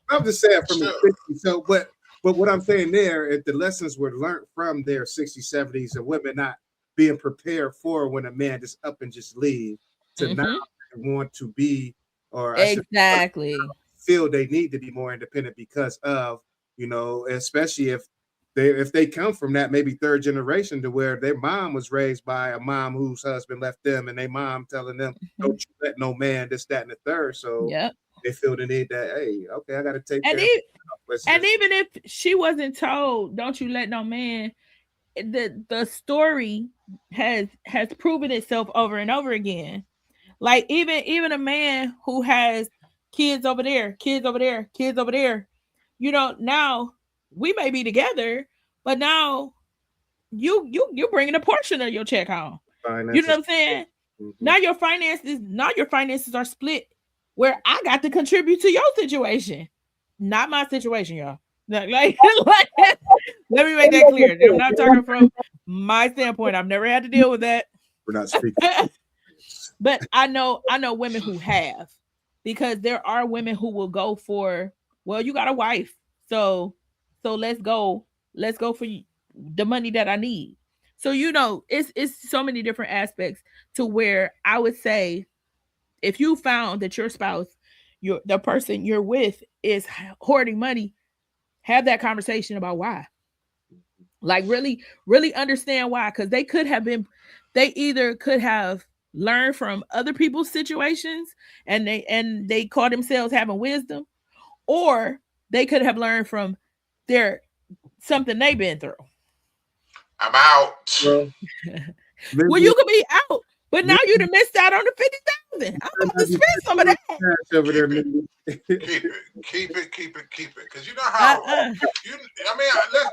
I'm just saying from the '60s. So, but what I'm saying there, if the lessons were learned from their '60s, '70s, and women not being prepared for when a man just up and just leave to now want to be, or exactly feel they need to be more independent because of, especially if they come from that maybe third generation to where their mom was raised by a mom whose husband left them and their mom telling them, don't you let no man, this, that, and the third. So they feel the need that, hey, okay, I got to take care of and even if she wasn't told, don't you let no man, the story has proven itself over and over again. Like even a man who has kids over there, kids over there, kids over there, now we may be together, but now you bringing a portion of your check home. You know what I'm saying? Now your finances are split where I got to contribute to your situation, not my situation, y'all. Like, let me make that clear. I'm not talking from my standpoint. I've never had to deal with that. We're not speaking. But I know women who have, because there are women who will go for, well, you got a wife, so let's go for the money that I need. So it's so many different aspects to where I would say, if you found that your spouse, the person you're with, is hoarding money, have that conversation about why. Like really, really understand why, because they either could have learned from other people's situations and they call themselves having wisdom, or they could have learned from something they've been through. I'm out. Well, you could be out, but now you'd have missed out on the 50,000. I'm about to spend some of that. Over there, keep it. Because you know how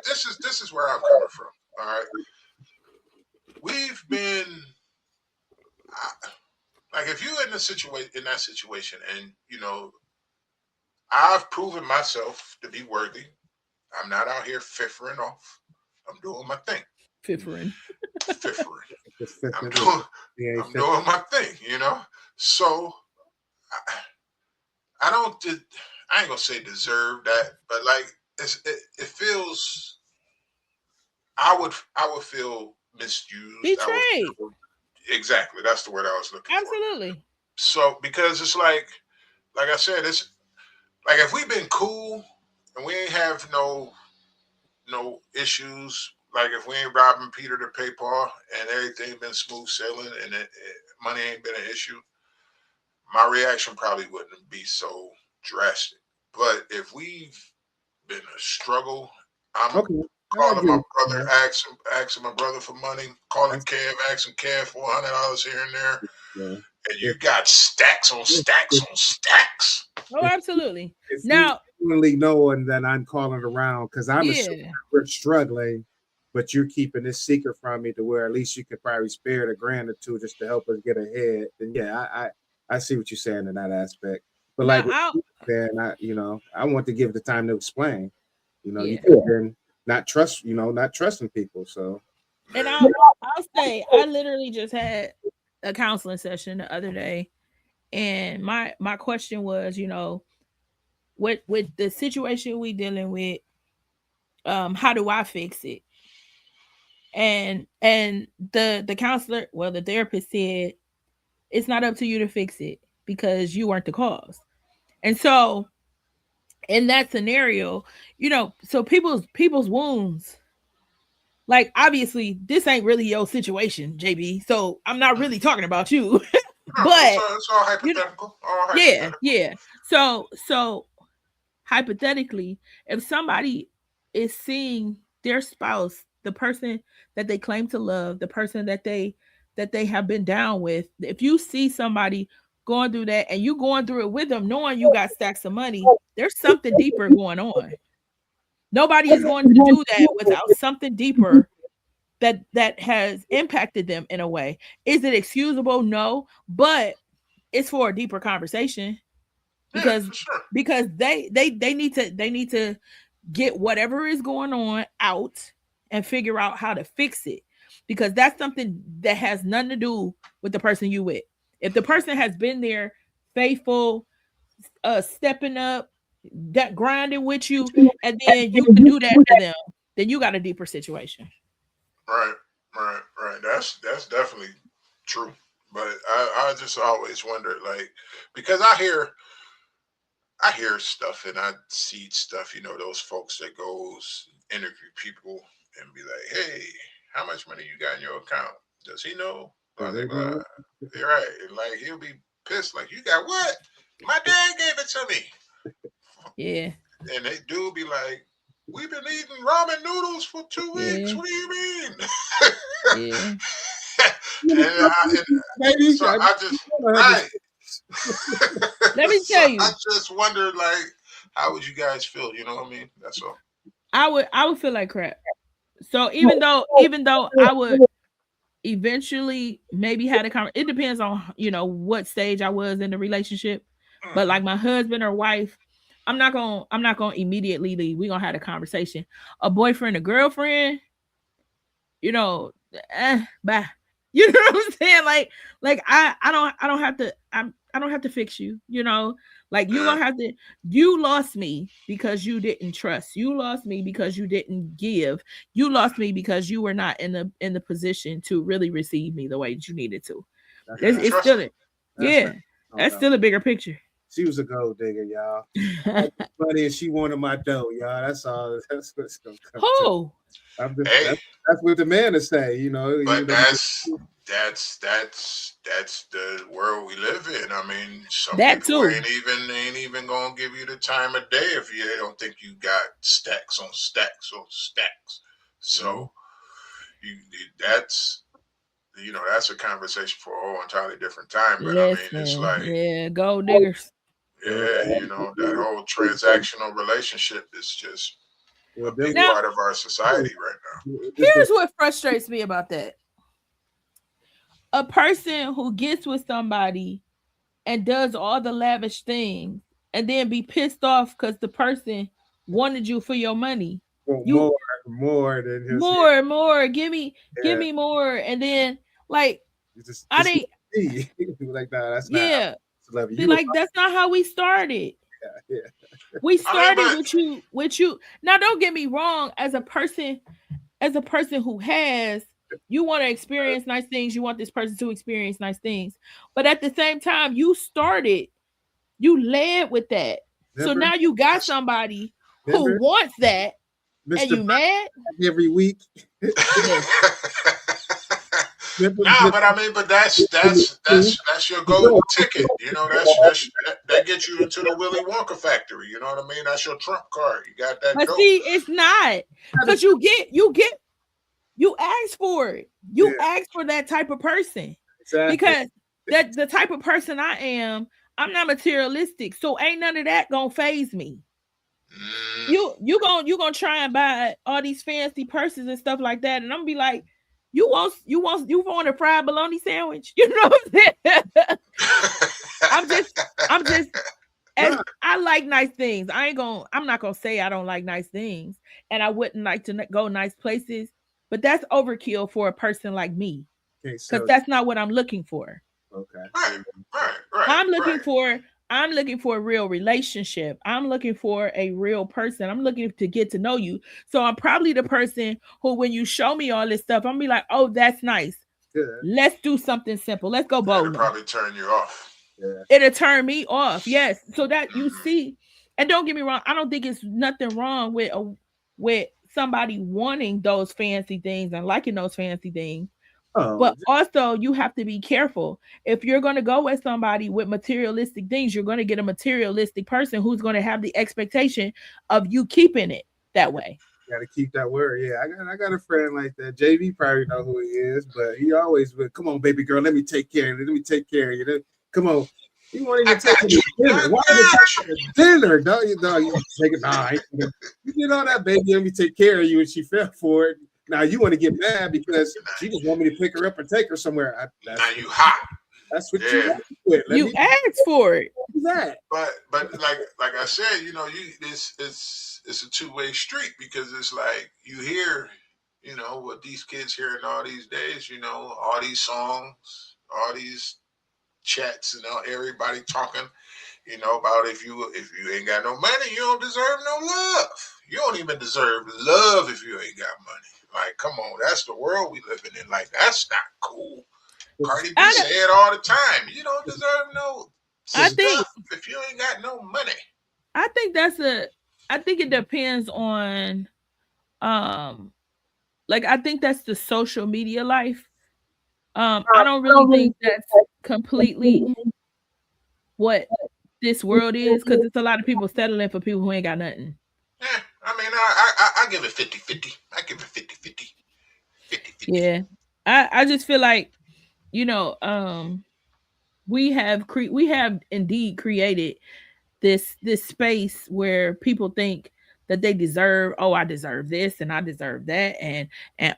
this is where I'm coming from. All right, we've been like, if you're in that situation, and I've proven myself to be worthy. I'm not out here fiffering off. I'm doing my thing. Fiffering. I'm doing my thing, So I ain't gonna say deserve that, but like it feels. I would feel misused. Betrayed. Exactly, that's the word I was looking for. Absolutely. So because it's like I said, it's like if we've been cool and we ain't have no issues. Like if we ain't robbing Peter to pay Paul and everything been smooth sailing and money ain't been an issue, my reaction probably wouldn't be so drastic. But if we've been a struggle, I'm calling my brother, asking my brother for money, calling Kev, asking Kev for $100 here and there. Yeah. And you got stacks on stacks on stacks. Oh, absolutely. If now, you really knowing that I'm calling around because we're struggling, but you're keeping this secret from me to where at least you could probably spare $1,000 or $2 just to help us get ahead. Then yeah, I see what you're saying in that aspect. But Now, like then I want to give the time to explain. You yeah, could have been not trusting people. So and Man, I'll say I literally just had a counseling session the other day, and my question was, with the situation we dealing with, how do I fix it? And the counselor, well, the therapist said it's not up to you to fix it because you weren't the cause. And so in that scenario, so people's wounds, like obviously this ain't really your situation, JB. So I'm not really talking about you. no, it's But all, it's all you know, hypothetical. All yeah, hypothetical. yeah. So hypothetically, if somebody is seeing their spouse, the person that they claim to love, the person that they have been down with, if you see somebody going through that and you going through it with them, knowing you got stacks of money, there's something deeper going on. Nobody is going to do that without something deeper that has impacted them in a way. Is it excusable? No, but it's for a deeper conversation Yeah, because for sure. they need to get whatever is going on out and figure out how to fix it, because that's something that has nothing to do with the person you with. If the person has been there, faithful, stepping up, that grinding with you, and then you can do that to them, then you got a deeper situation. Right, right. That's definitely true. But I just always wondered, like, because I hear stuff and I see stuff. Those folks that goes interview people and be like, "Hey, how much money you got in your account? Does he know?" Blah blah blah. You're right. And like he'll be pissed. Like, you got what? My dad gave it to me. Yeah, And they do be like, "We've been eating ramen noodles for 2 weeks. yeah, What do you mean?" yeah. And maybe so I just right. Let me So tell I you, just wondered, like, how would you guys feel? You know what I mean? That's all. I would feel like crap. So even though I would eventually maybe had a conversation, it depends on what stage I was in the relationship. But Hmm. like my husband or wife, I'm not gonna immediately leave. We're gonna have a conversation. A boyfriend, a girlfriend, you know, bye. You know what I'm saying? Like I don't have to I don't have to fix you. Like you're Yeah, gonna have to. You lost me because you didn't trust. You lost me because you didn't give. You lost me because you were not in the position to really receive me the way that you needed to. that's you It's, didn't right. it's trust still them. it. That's right. Yeah, No that's doubt. still a bigger picture. She was a gold digger, y'all. I was money and she wanted my dough, y'all. That's all. That's what's gonna come to. Oh, I'm just Hey, that's what the man is saying. but Even though that's the world we live in. I mean, some that people too. ain't even gonna give you the time of day if you don't think you got stacks on stacks on stacks. Mhm. So you that's that's a conversation for a whole entirely different time. But I mean, it's Listen, like, yeah, gold diggers. Well, yeah, that whole transactional relationship is just a big them Now, part of our society right just here's what frustrates me about that: a person who gets with somebody and does all the lavish things and then be pissed off because the person wanted you for your money. want You more than just more and more, give yeah. me more, and then like You I just didn't. me. Like nah, that's not how Yeah, to love see, you. like that's not how we started. Yeah, We now. I mean, started but with you. Now, don't get me wrong. As a person who has, you want to experience nice things. You want this person to experience nice things, but at the same time, you led with that. So remember, now you got that's somebody who remember, wants that, and Mister you mad? every week. Listen, Remember, nah, but I mean, but that's your golden ticket. That gets you into the Willy Wonka factory. You know what I mean? That's your trump card. You got that but dope. see, it's not because you ask for it. You yeah, ask for that type of person exactly. because that the type of person I am. I'm not materialistic, so ain't none of that gonna phase me. Mm. You gonna try and buy all these fancy purses and stuff like that, and I'm gonna be like, you want a fried bologna sandwich? You know what I'm saying? I'm just, I'm just, as Nah, I like nice things. I'm not gonna say I don't like nice things, and I wouldn't like to go nice places. But that's overkill for a person like me, can't because sell. that's not what I'm looking for. Okay. Right, right, right, I'm looking right. for I'm looking for a real relationship. I'm looking for a real person. I'm looking to get to know you. So I'm probably the person who, when you show me all this stuff, I'm be like, oh, that's nice. Good. Let's do something simple. Let's go That'll bowling. probably turn you off. Yeah. It'll turn me off. Yes. So that you Mhm. see, and don't get me wrong, I don't think it's nothing wrong with somebody wanting those fancy things and liking those fancy things. Oh, But also, you have to be careful. If you're going to go with somebody with materialistic things, you're going to get a materialistic person who's going to have the expectation of you keeping it that way. got to keep that word. Yeah, I got a friend like that. JV probably know who he is, but he always would, come on, baby girl, let me take care of you. Let me take care of you. Come on. You won't I even take him got to you. dinner. I Why even take got you. him to dinner? Don't you know? You take it. Nah, I ain't gonna- you did all that, baby. Let me take care of you, and she fell for it. Now you want to get mad because she just want me to pick her up and take her somewhere. Now you hot. That's what you Yeah. want with. Let You me asked for it. do that. But like I said, it's a two-way street, because it's like you hear, what these kids hearing all these days, all these songs, all these chats, everybody talking, about if you ain't got no money, you don't deserve no love. You don't even deserve love if you ain't got money. Like, come on, that's the world we living in. Like, that's not cool. Cardi B I say it all the time. You don't deserve no I think stuff if you ain't got no money. I think that's a I think it depends on um like I think that's the social media life. I don't really think that's completely what this world is, because it's a lot of people settling for people who ain't got nothing. I mean, I give it 50-50. I give it 50-50. 50-50. Yeah. I just feel like, you know, we have indeed created this space where people think that they deserve, oh, I deserve this and I deserve that, and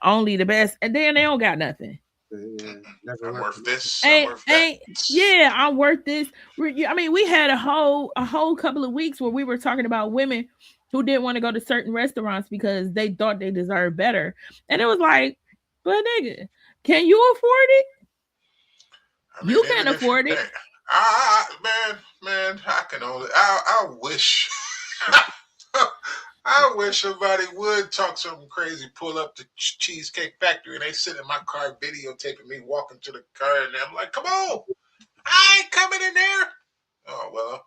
only the best, and then they don't got nothing. Yeah, never I'm worked. worth this. I'm Ain't worth that. ain't Yeah, I'm worth this. I mean, we had a whole couple of weeks where we were talking about women who didn't want to go to certain restaurants because they thought they deserved better. And it was like, but nigga, can you afford it? I mean, You can't even if you afford it. can't, man, I can only. I wish. I wish somebody would talk something crazy, pull up the Cheesecake Factory, and they sit in my car videotaping me walking to the car, and I'm like, come on, I ain't coming in there. Oh,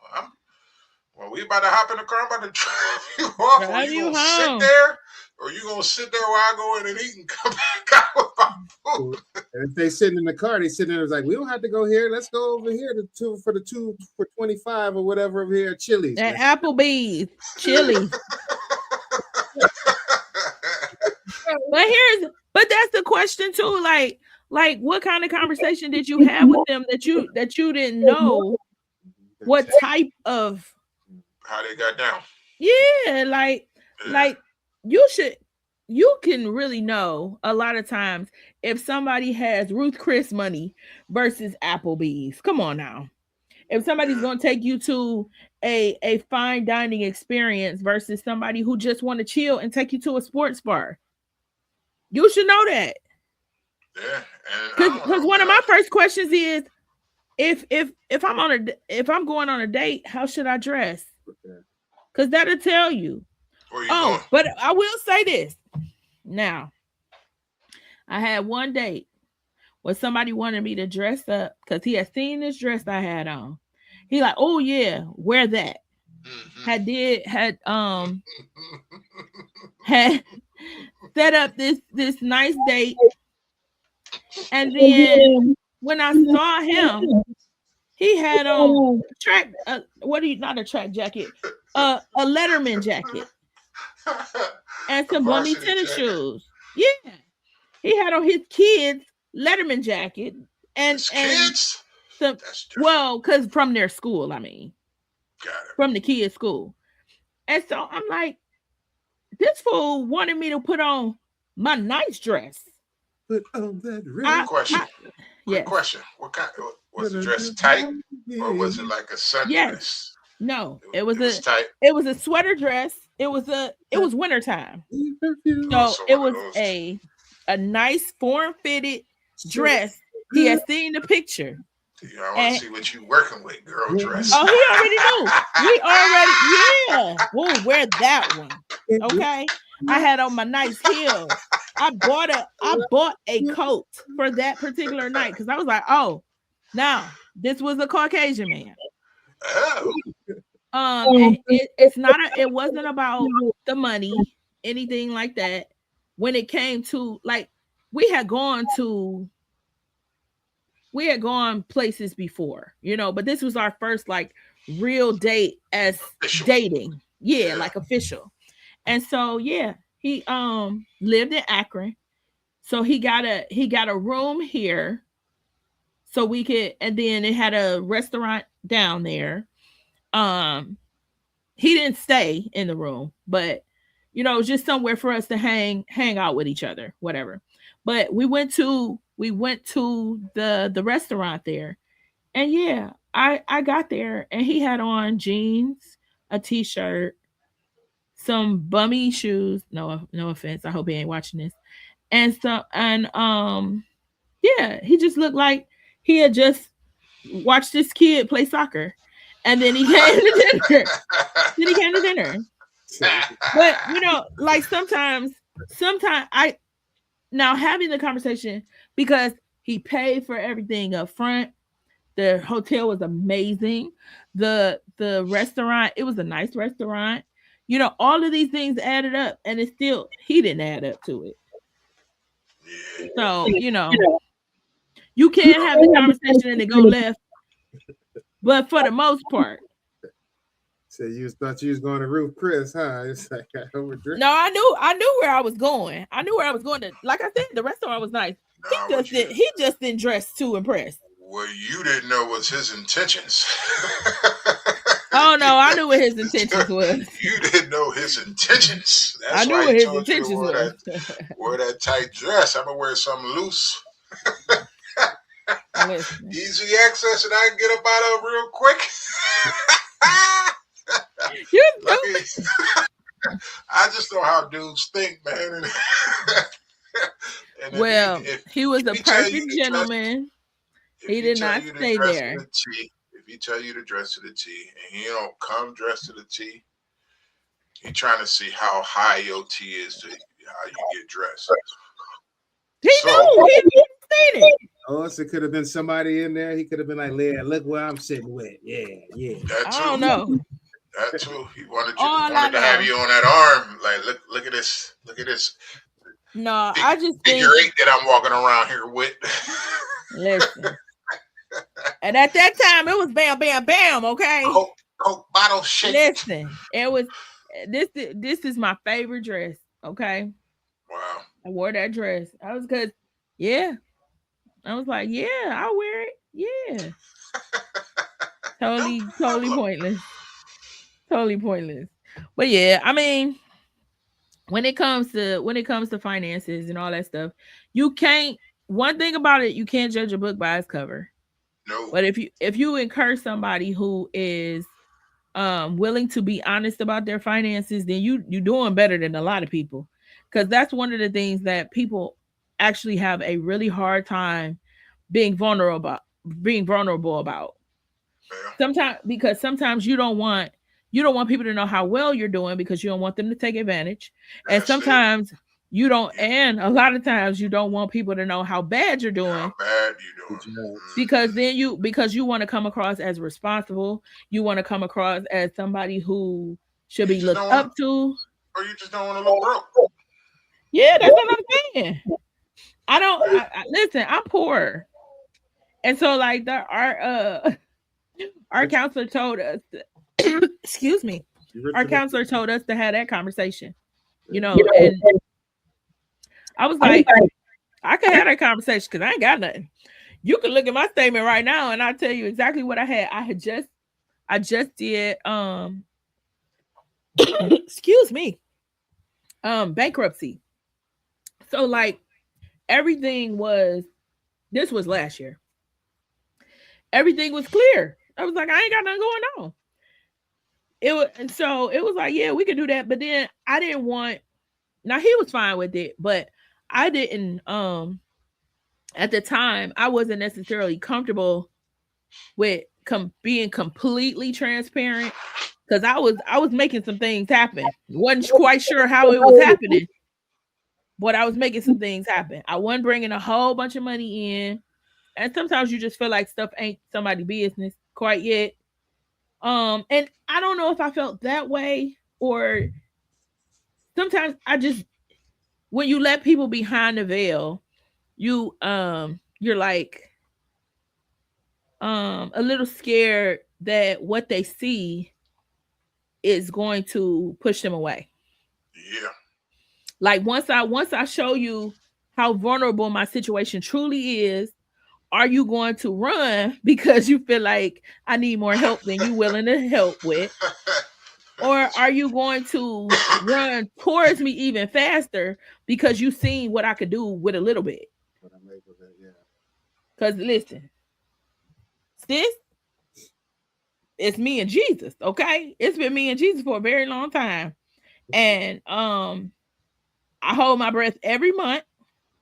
well, we about to hop in the car, I'm about to drive you off, or Drive you you gonna sit home. there, or you gonna sit there while I go in and eat and come back out with my food. And if they sitting in the car, they sitting there it's like, we don't have to go here. Let's go over here to two for the 2 for 25 or whatever over here at Chili's. At Applebee's, Chili's. But that's the question too. Like what kind of conversation did you have with them that you didn't know what type of How they got down. yeah, Yeah. like you can really know a lot of times if somebody has Ruth Chris money versus Applebee's. Come on now. If somebody's Yeah. gonna take you to a fine dining experience versus somebody who just want to chill and take you to a sports bar. You should know that. Yeah, and I don't Because know, one of man. my first questions is if I'm going on a date, how should I dress? Because that'll tell you. Where you going? Oh, but I will say this. Now, I had one date where somebody wanted me to dress up because he had seen this dress I had on. He like, oh yeah, wear that. Had set up this nice date, and then when I saw him, he had on track. What do you not a track jacket? A Letterman jacket and A some bummy varsity tennis jacket. shoes. Yeah, he had on his kids Letterman jacket It's and kids. some That's different. well, because from their school, I mean, Got it. from the kids' school. And so I'm like, this fool wanted me to put on my nice dress. Put on that I, ring. Question. I Quick Yes. question: What kind? Was the dress tight, or was it like a Yes. sundress? No. It was tight. It was a sweater dress. It was wintertime. So Also, it one of was those. a nice form fitted dress. He had seen the picture. I want to And see what you working with, girl dress. oh, he already knew. We already, yeah. We'll wear that one. Okay. I had on my nice heels. I bought a coat for that particular night because I was like, oh, now this was a Caucasian man. Oh, And it wasn't about the money, anything like that. When it came to like we had gone places before, but this was our first like real date as official. dating. Yeah, Yeah. like official. And so yeah, he lived in Akron. So he got a room here so we could, and then it had a restaurant down there. He didn't stay in the room, but it was just somewhere for us to hang out with each other, whatever. But we went to the restaurant there. And yeah, I got there and he had on jeans, a t-shirt, some bummy shoes. No offense. I hope he ain't watching this. And yeah, he just looked like he had just watched this kid play soccer. And then he came to dinner. But like sometimes I now having the conversation because he paid for everything up front. The hotel was amazing. The restaurant, it was a nice restaurant. All of these things added up, and it still he didn't add up to it. Yeah. So, you can't have the conversation and it go left. But for the most part. So you thought you was going to Ruth Chris, huh? It's like no, I knew where I was going. I knew where I was going to. Like I said, the restaurant was nice. He just didn't dress to impress. What you didn't know was his intentions. Oh no, I knew what his intentions was. You didn't know his intentions. That's I knew why what he his told you to intentions wear that tight dress. I'm gonna wear something loose. Easy access, and I can get up out of it real quick. I just know how dudes think, man. And well, he was a perfect gentleman. He did not stay there. If he tell you to dress to the T, and he don't come dressed to the T, he trying to see how high your T is to how you get dressed. He knew. He seen it. Oh, so it could have been somebody in there. He could have been like, "Leah, look where I'm sitting with." Yeah. That too. I don't know. That too. He wanted to have you on that arm. Like, look at this. Look at this. No, I just figure eight that I'm walking around here with. Listen. And at that time, it was bam, bam, bam. Okay. Coke bottle shake. Listen, it was. This is my favorite dress. Okay. Wow. I wore that dress. I was I was like, yeah, I'll wear it. Yeah. Totally pointless. Totally pointless. But yeah, I mean, when it comes to finances and all that stuff, you can't. One thing about it, you can't judge a book by its cover. No. But if you encourage somebody who is willing to be honest about their finances, then you're doing better than a lot of people. Because that's one of the things that people actually have a really hard time being vulnerable about. Yeah. Sometimes you don't want people to know how well you're doing because you don't want them to take advantage. And sometimes you don't, and a lot of times you don't want people to know how bad you're doing. Because then you want to come across as responsible. You want to come across as somebody who should be looked up to. Or you just don't want to look broke. Yeah, that's what I'm saying. Listen, I'm poor. And so like our counselor told us excuse me. Our counselor told us to have that conversation. And I was like, I could have that conversation because I ain't got nothing. You can look at my statement right now and I'll tell you exactly what I had. I just did excuse me. Bankruptcy. So like everything was This was last year. Everything was clear. I was like, I ain't got nothing going on. It was, and so it was like, yeah, we could do that. But then I didn't want. Now he was fine with it, but I didn't. At the time, I wasn't necessarily comfortable with being completely transparent because I was making some things happen. Wasn't quite sure how it was happening, but I was making some things happen. I wasn't bringing a whole bunch of money in, and sometimes you just feel like stuff ain't somebody's business quite yet. And I don't know if I felt that way or sometimes I just when you let people behind the veil, you're like a little scared that what they see is going to push them away. Yeah. Like once I show you how vulnerable my situation truly is, are you going to run because you feel like I need more help than you willing to help with? Or are you going to run towards me even faster because you've seen what I could do with a little bit? Because listen, sis, it's me and Jesus, okay? It's been me and Jesus for a very long time. And I hold my breath every month.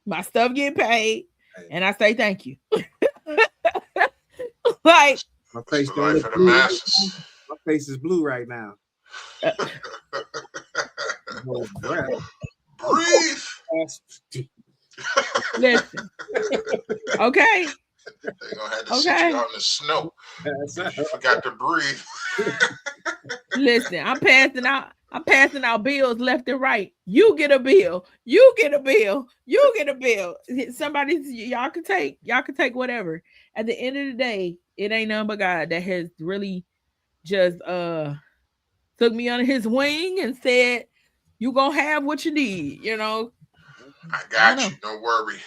My stuff get paid, and I say thank you. Like my face the life of the masses. My face is blue right now. Breathe. Listen. Okay. They're gonna have to sit you out in the snow. You forgot to breathe. Listen, I'm passing out bills left and right. You get a bill. You get a bill. You get a bill. Y'all can take whatever. At the end of the day, it ain't nothing but God that has really just took me under his wing and said, you gonna have what you need, you know. I got you. Don't worry.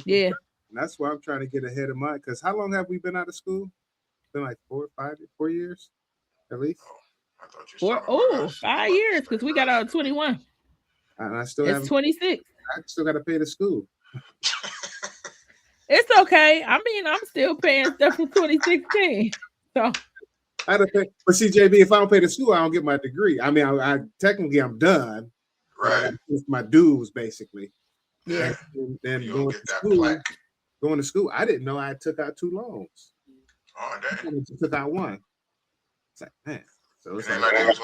Yeah. And that's why I'm trying to get ahead of mine. Because how long have we been out of school? It's been like 4 years, at least. I thought you were 5 years because we got out of 21. And I still have 26. I still got to pay the school. It's okay. I mean, I'm still paying stuff from 2016. So I had to pay. But see, JB, if I don't pay the school, I don't get my degree. I mean, I technically I'm done. Right. It's my dues, basically. Yeah. And then going to school, I didn't know I took out 2 loans. Oh, damn. I took out 1. It's like, man. So it's ain't like they was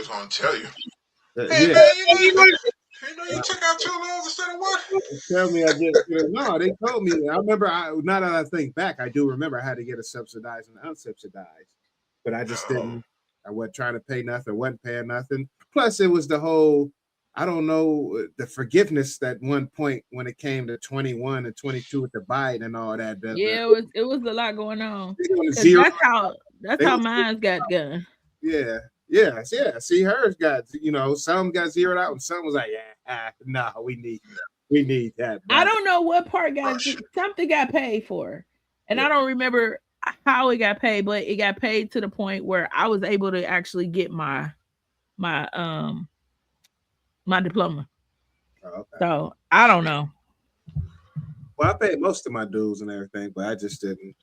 gonna tell you. Hey, yeah. Man, you know you took out 2 loans instead of 1? Tell me I did. No, they told me. I remember. Now that I think back, I do remember I had to get a subsidized and unsubsidized, but I just didn't. I wasn't trying to pay nothing. Wasn't paying nothing. Plus, it was the whole. I don't know the forgiveness at one point when it came to 21 and 22 with the Biden and all that. It was a lot going on. That's how mine got done. Yeah. See, hers got, some got zeroed out and some was like, no, we need that. Brother. I don't know what part something got paid for, and I don't remember how it got paid, but it got paid to the point where I was able to actually get my diploma. Okay. So I don't know. Well, I paid most of my dues and everything, but I just didn't.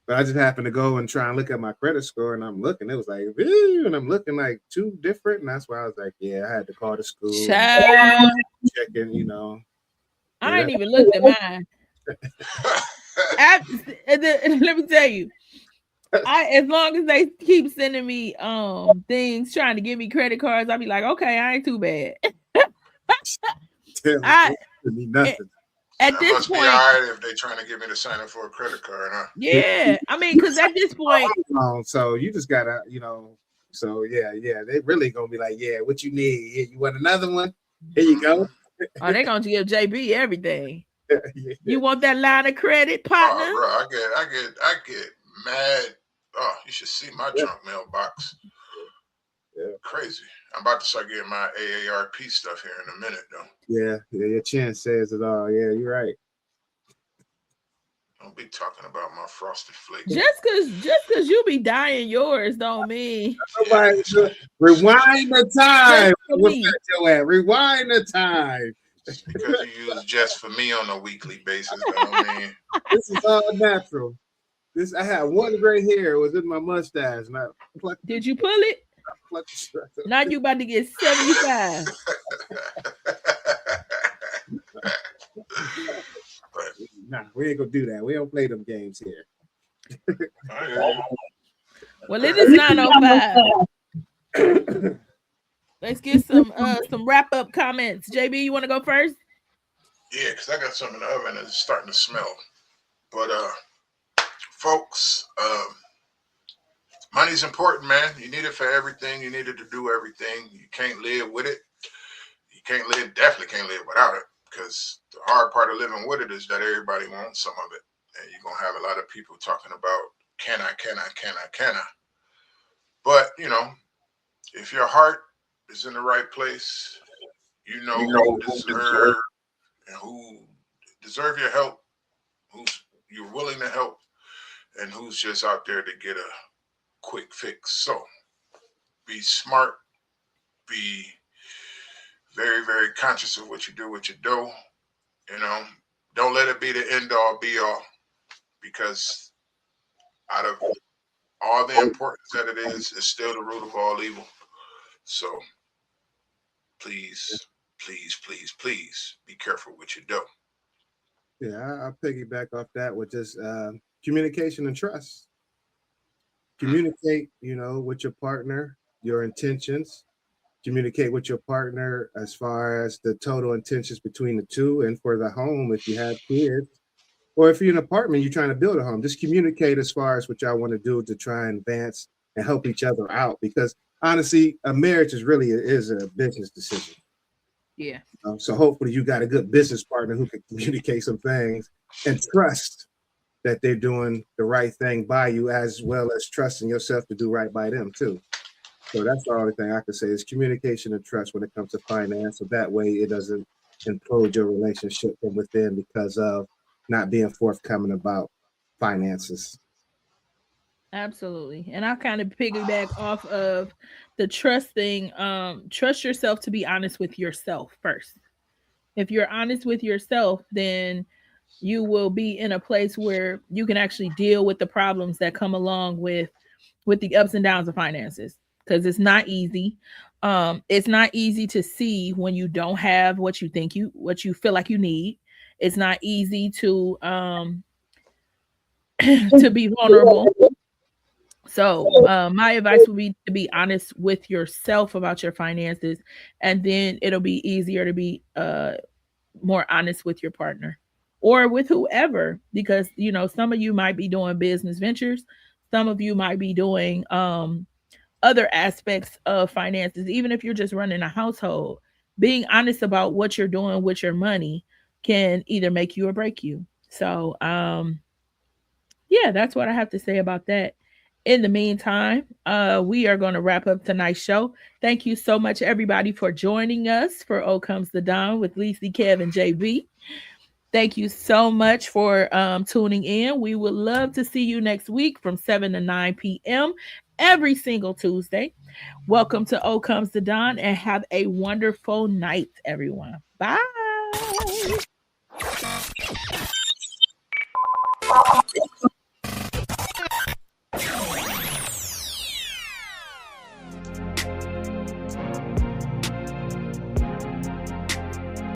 But I just happened to go and try and look at my credit score, and I'm looking. It was like, and I'm looking like 2 different, and that's why I was like, I had to call the school, checking, I ain't even looked at mine. Let me tell you, as long as they keep sending me things trying to give me credit cards, I'll be like, okay, I ain't too bad. Nothing. At this point, be all right if they're trying to get me to sign up for a credit card, huh? Yeah, I mean, because at this point, so you just gotta, so they really gonna be like, what you need? You want another one? Here you go. Oh, they're gonna give JB everything. You want that line of credit, partner? Oh, bro, I get mad. Oh, you should see my junk mailbox. Yeah. Crazy. I'm about to start getting my AARP stuff here in a minute, though. Yeah, your chin says it all. Yeah, you're right. Don't be talking about my Frosted Flakes. Just cause you be dying yours don't mean. Rewind the time. Rewind the time. Just because you use just for me on a weekly basis, don't mean. This is all natural. This I had one gray hair. It was in my mustache. And I plucked Did you pull it? plucked the stress. Now you about to get 75. But Nah, we ain't gonna do that. We don't play them games here. I hear you. Well, it is 9:05. Let's get some wrap up comments. JB, you want to go first? Yeah, because I got some in the oven and it's starting to smell. But folks, money's important, man. You need it for everything. You need it to do everything. You can't live with it. You definitely can't live without it. Because the hard part of living with it is that everybody wants some of it. And you're going to have a lot of people talking about, can I? But, if your heart is in the right place, you know who deserve your help, who's you're willing to help, and who's just out there to get a quick fix. So be smart, be very, very conscious of what you do, what you do. Don't let it be the end all be all, because out of all the importance that it is, it's still the root of all evil. So please, please, please, please be careful what you do. Yeah, I'll piggyback off that with just communication and trust. Communicate, with your partner, your intentions. Communicate with your partner as far as the total intentions between the two, and for the home, if you have kids, or if you're in an apartment, you're trying to build a home, just communicate as far as what y'all want to do to try and advance and help each other out. Because honestly, a marriage is a business decision. Yeah. So hopefully you got a good business partner who can communicate some things and trust that they're doing the right thing by you, as well as trusting yourself to do right by them too. So that's the only thing I can say is communication and trust when it comes to finance. So that way it doesn't implode your relationship from within because of not being forthcoming about finances. Absolutely. And I'll kind of piggyback off of the trust thing. Trust yourself to be honest with yourself first. If you're honest with yourself, then you will be in a place where you can actually deal with the problems that come along with the ups and downs of finances, because it's not easy. It's not easy to see when you don't have what you feel like you need. It's not easy to to be vulnerable. So my advice would be to be honest with yourself about your finances, and then it'll be easier to be more honest with your partner or with whoever, because some of you might be doing business ventures, some of you might be doing other aspects of finances. Even if you're just running a household, being honest about what you're doing with your money can either make you or break you. So yeah, that's what I have to say about that. In the meantime, we are going to wrap up tonight's show. Thank you so much, everybody, for joining us for Oh Comes the Dawn with Lisa, Kev, and JB. Thank you so much for tuning in. We would love to see you next week from 7 to 9 p.m. every single Tuesday. Welcome to Oh Comes the Dawn, and have a wonderful night, everyone. Bye.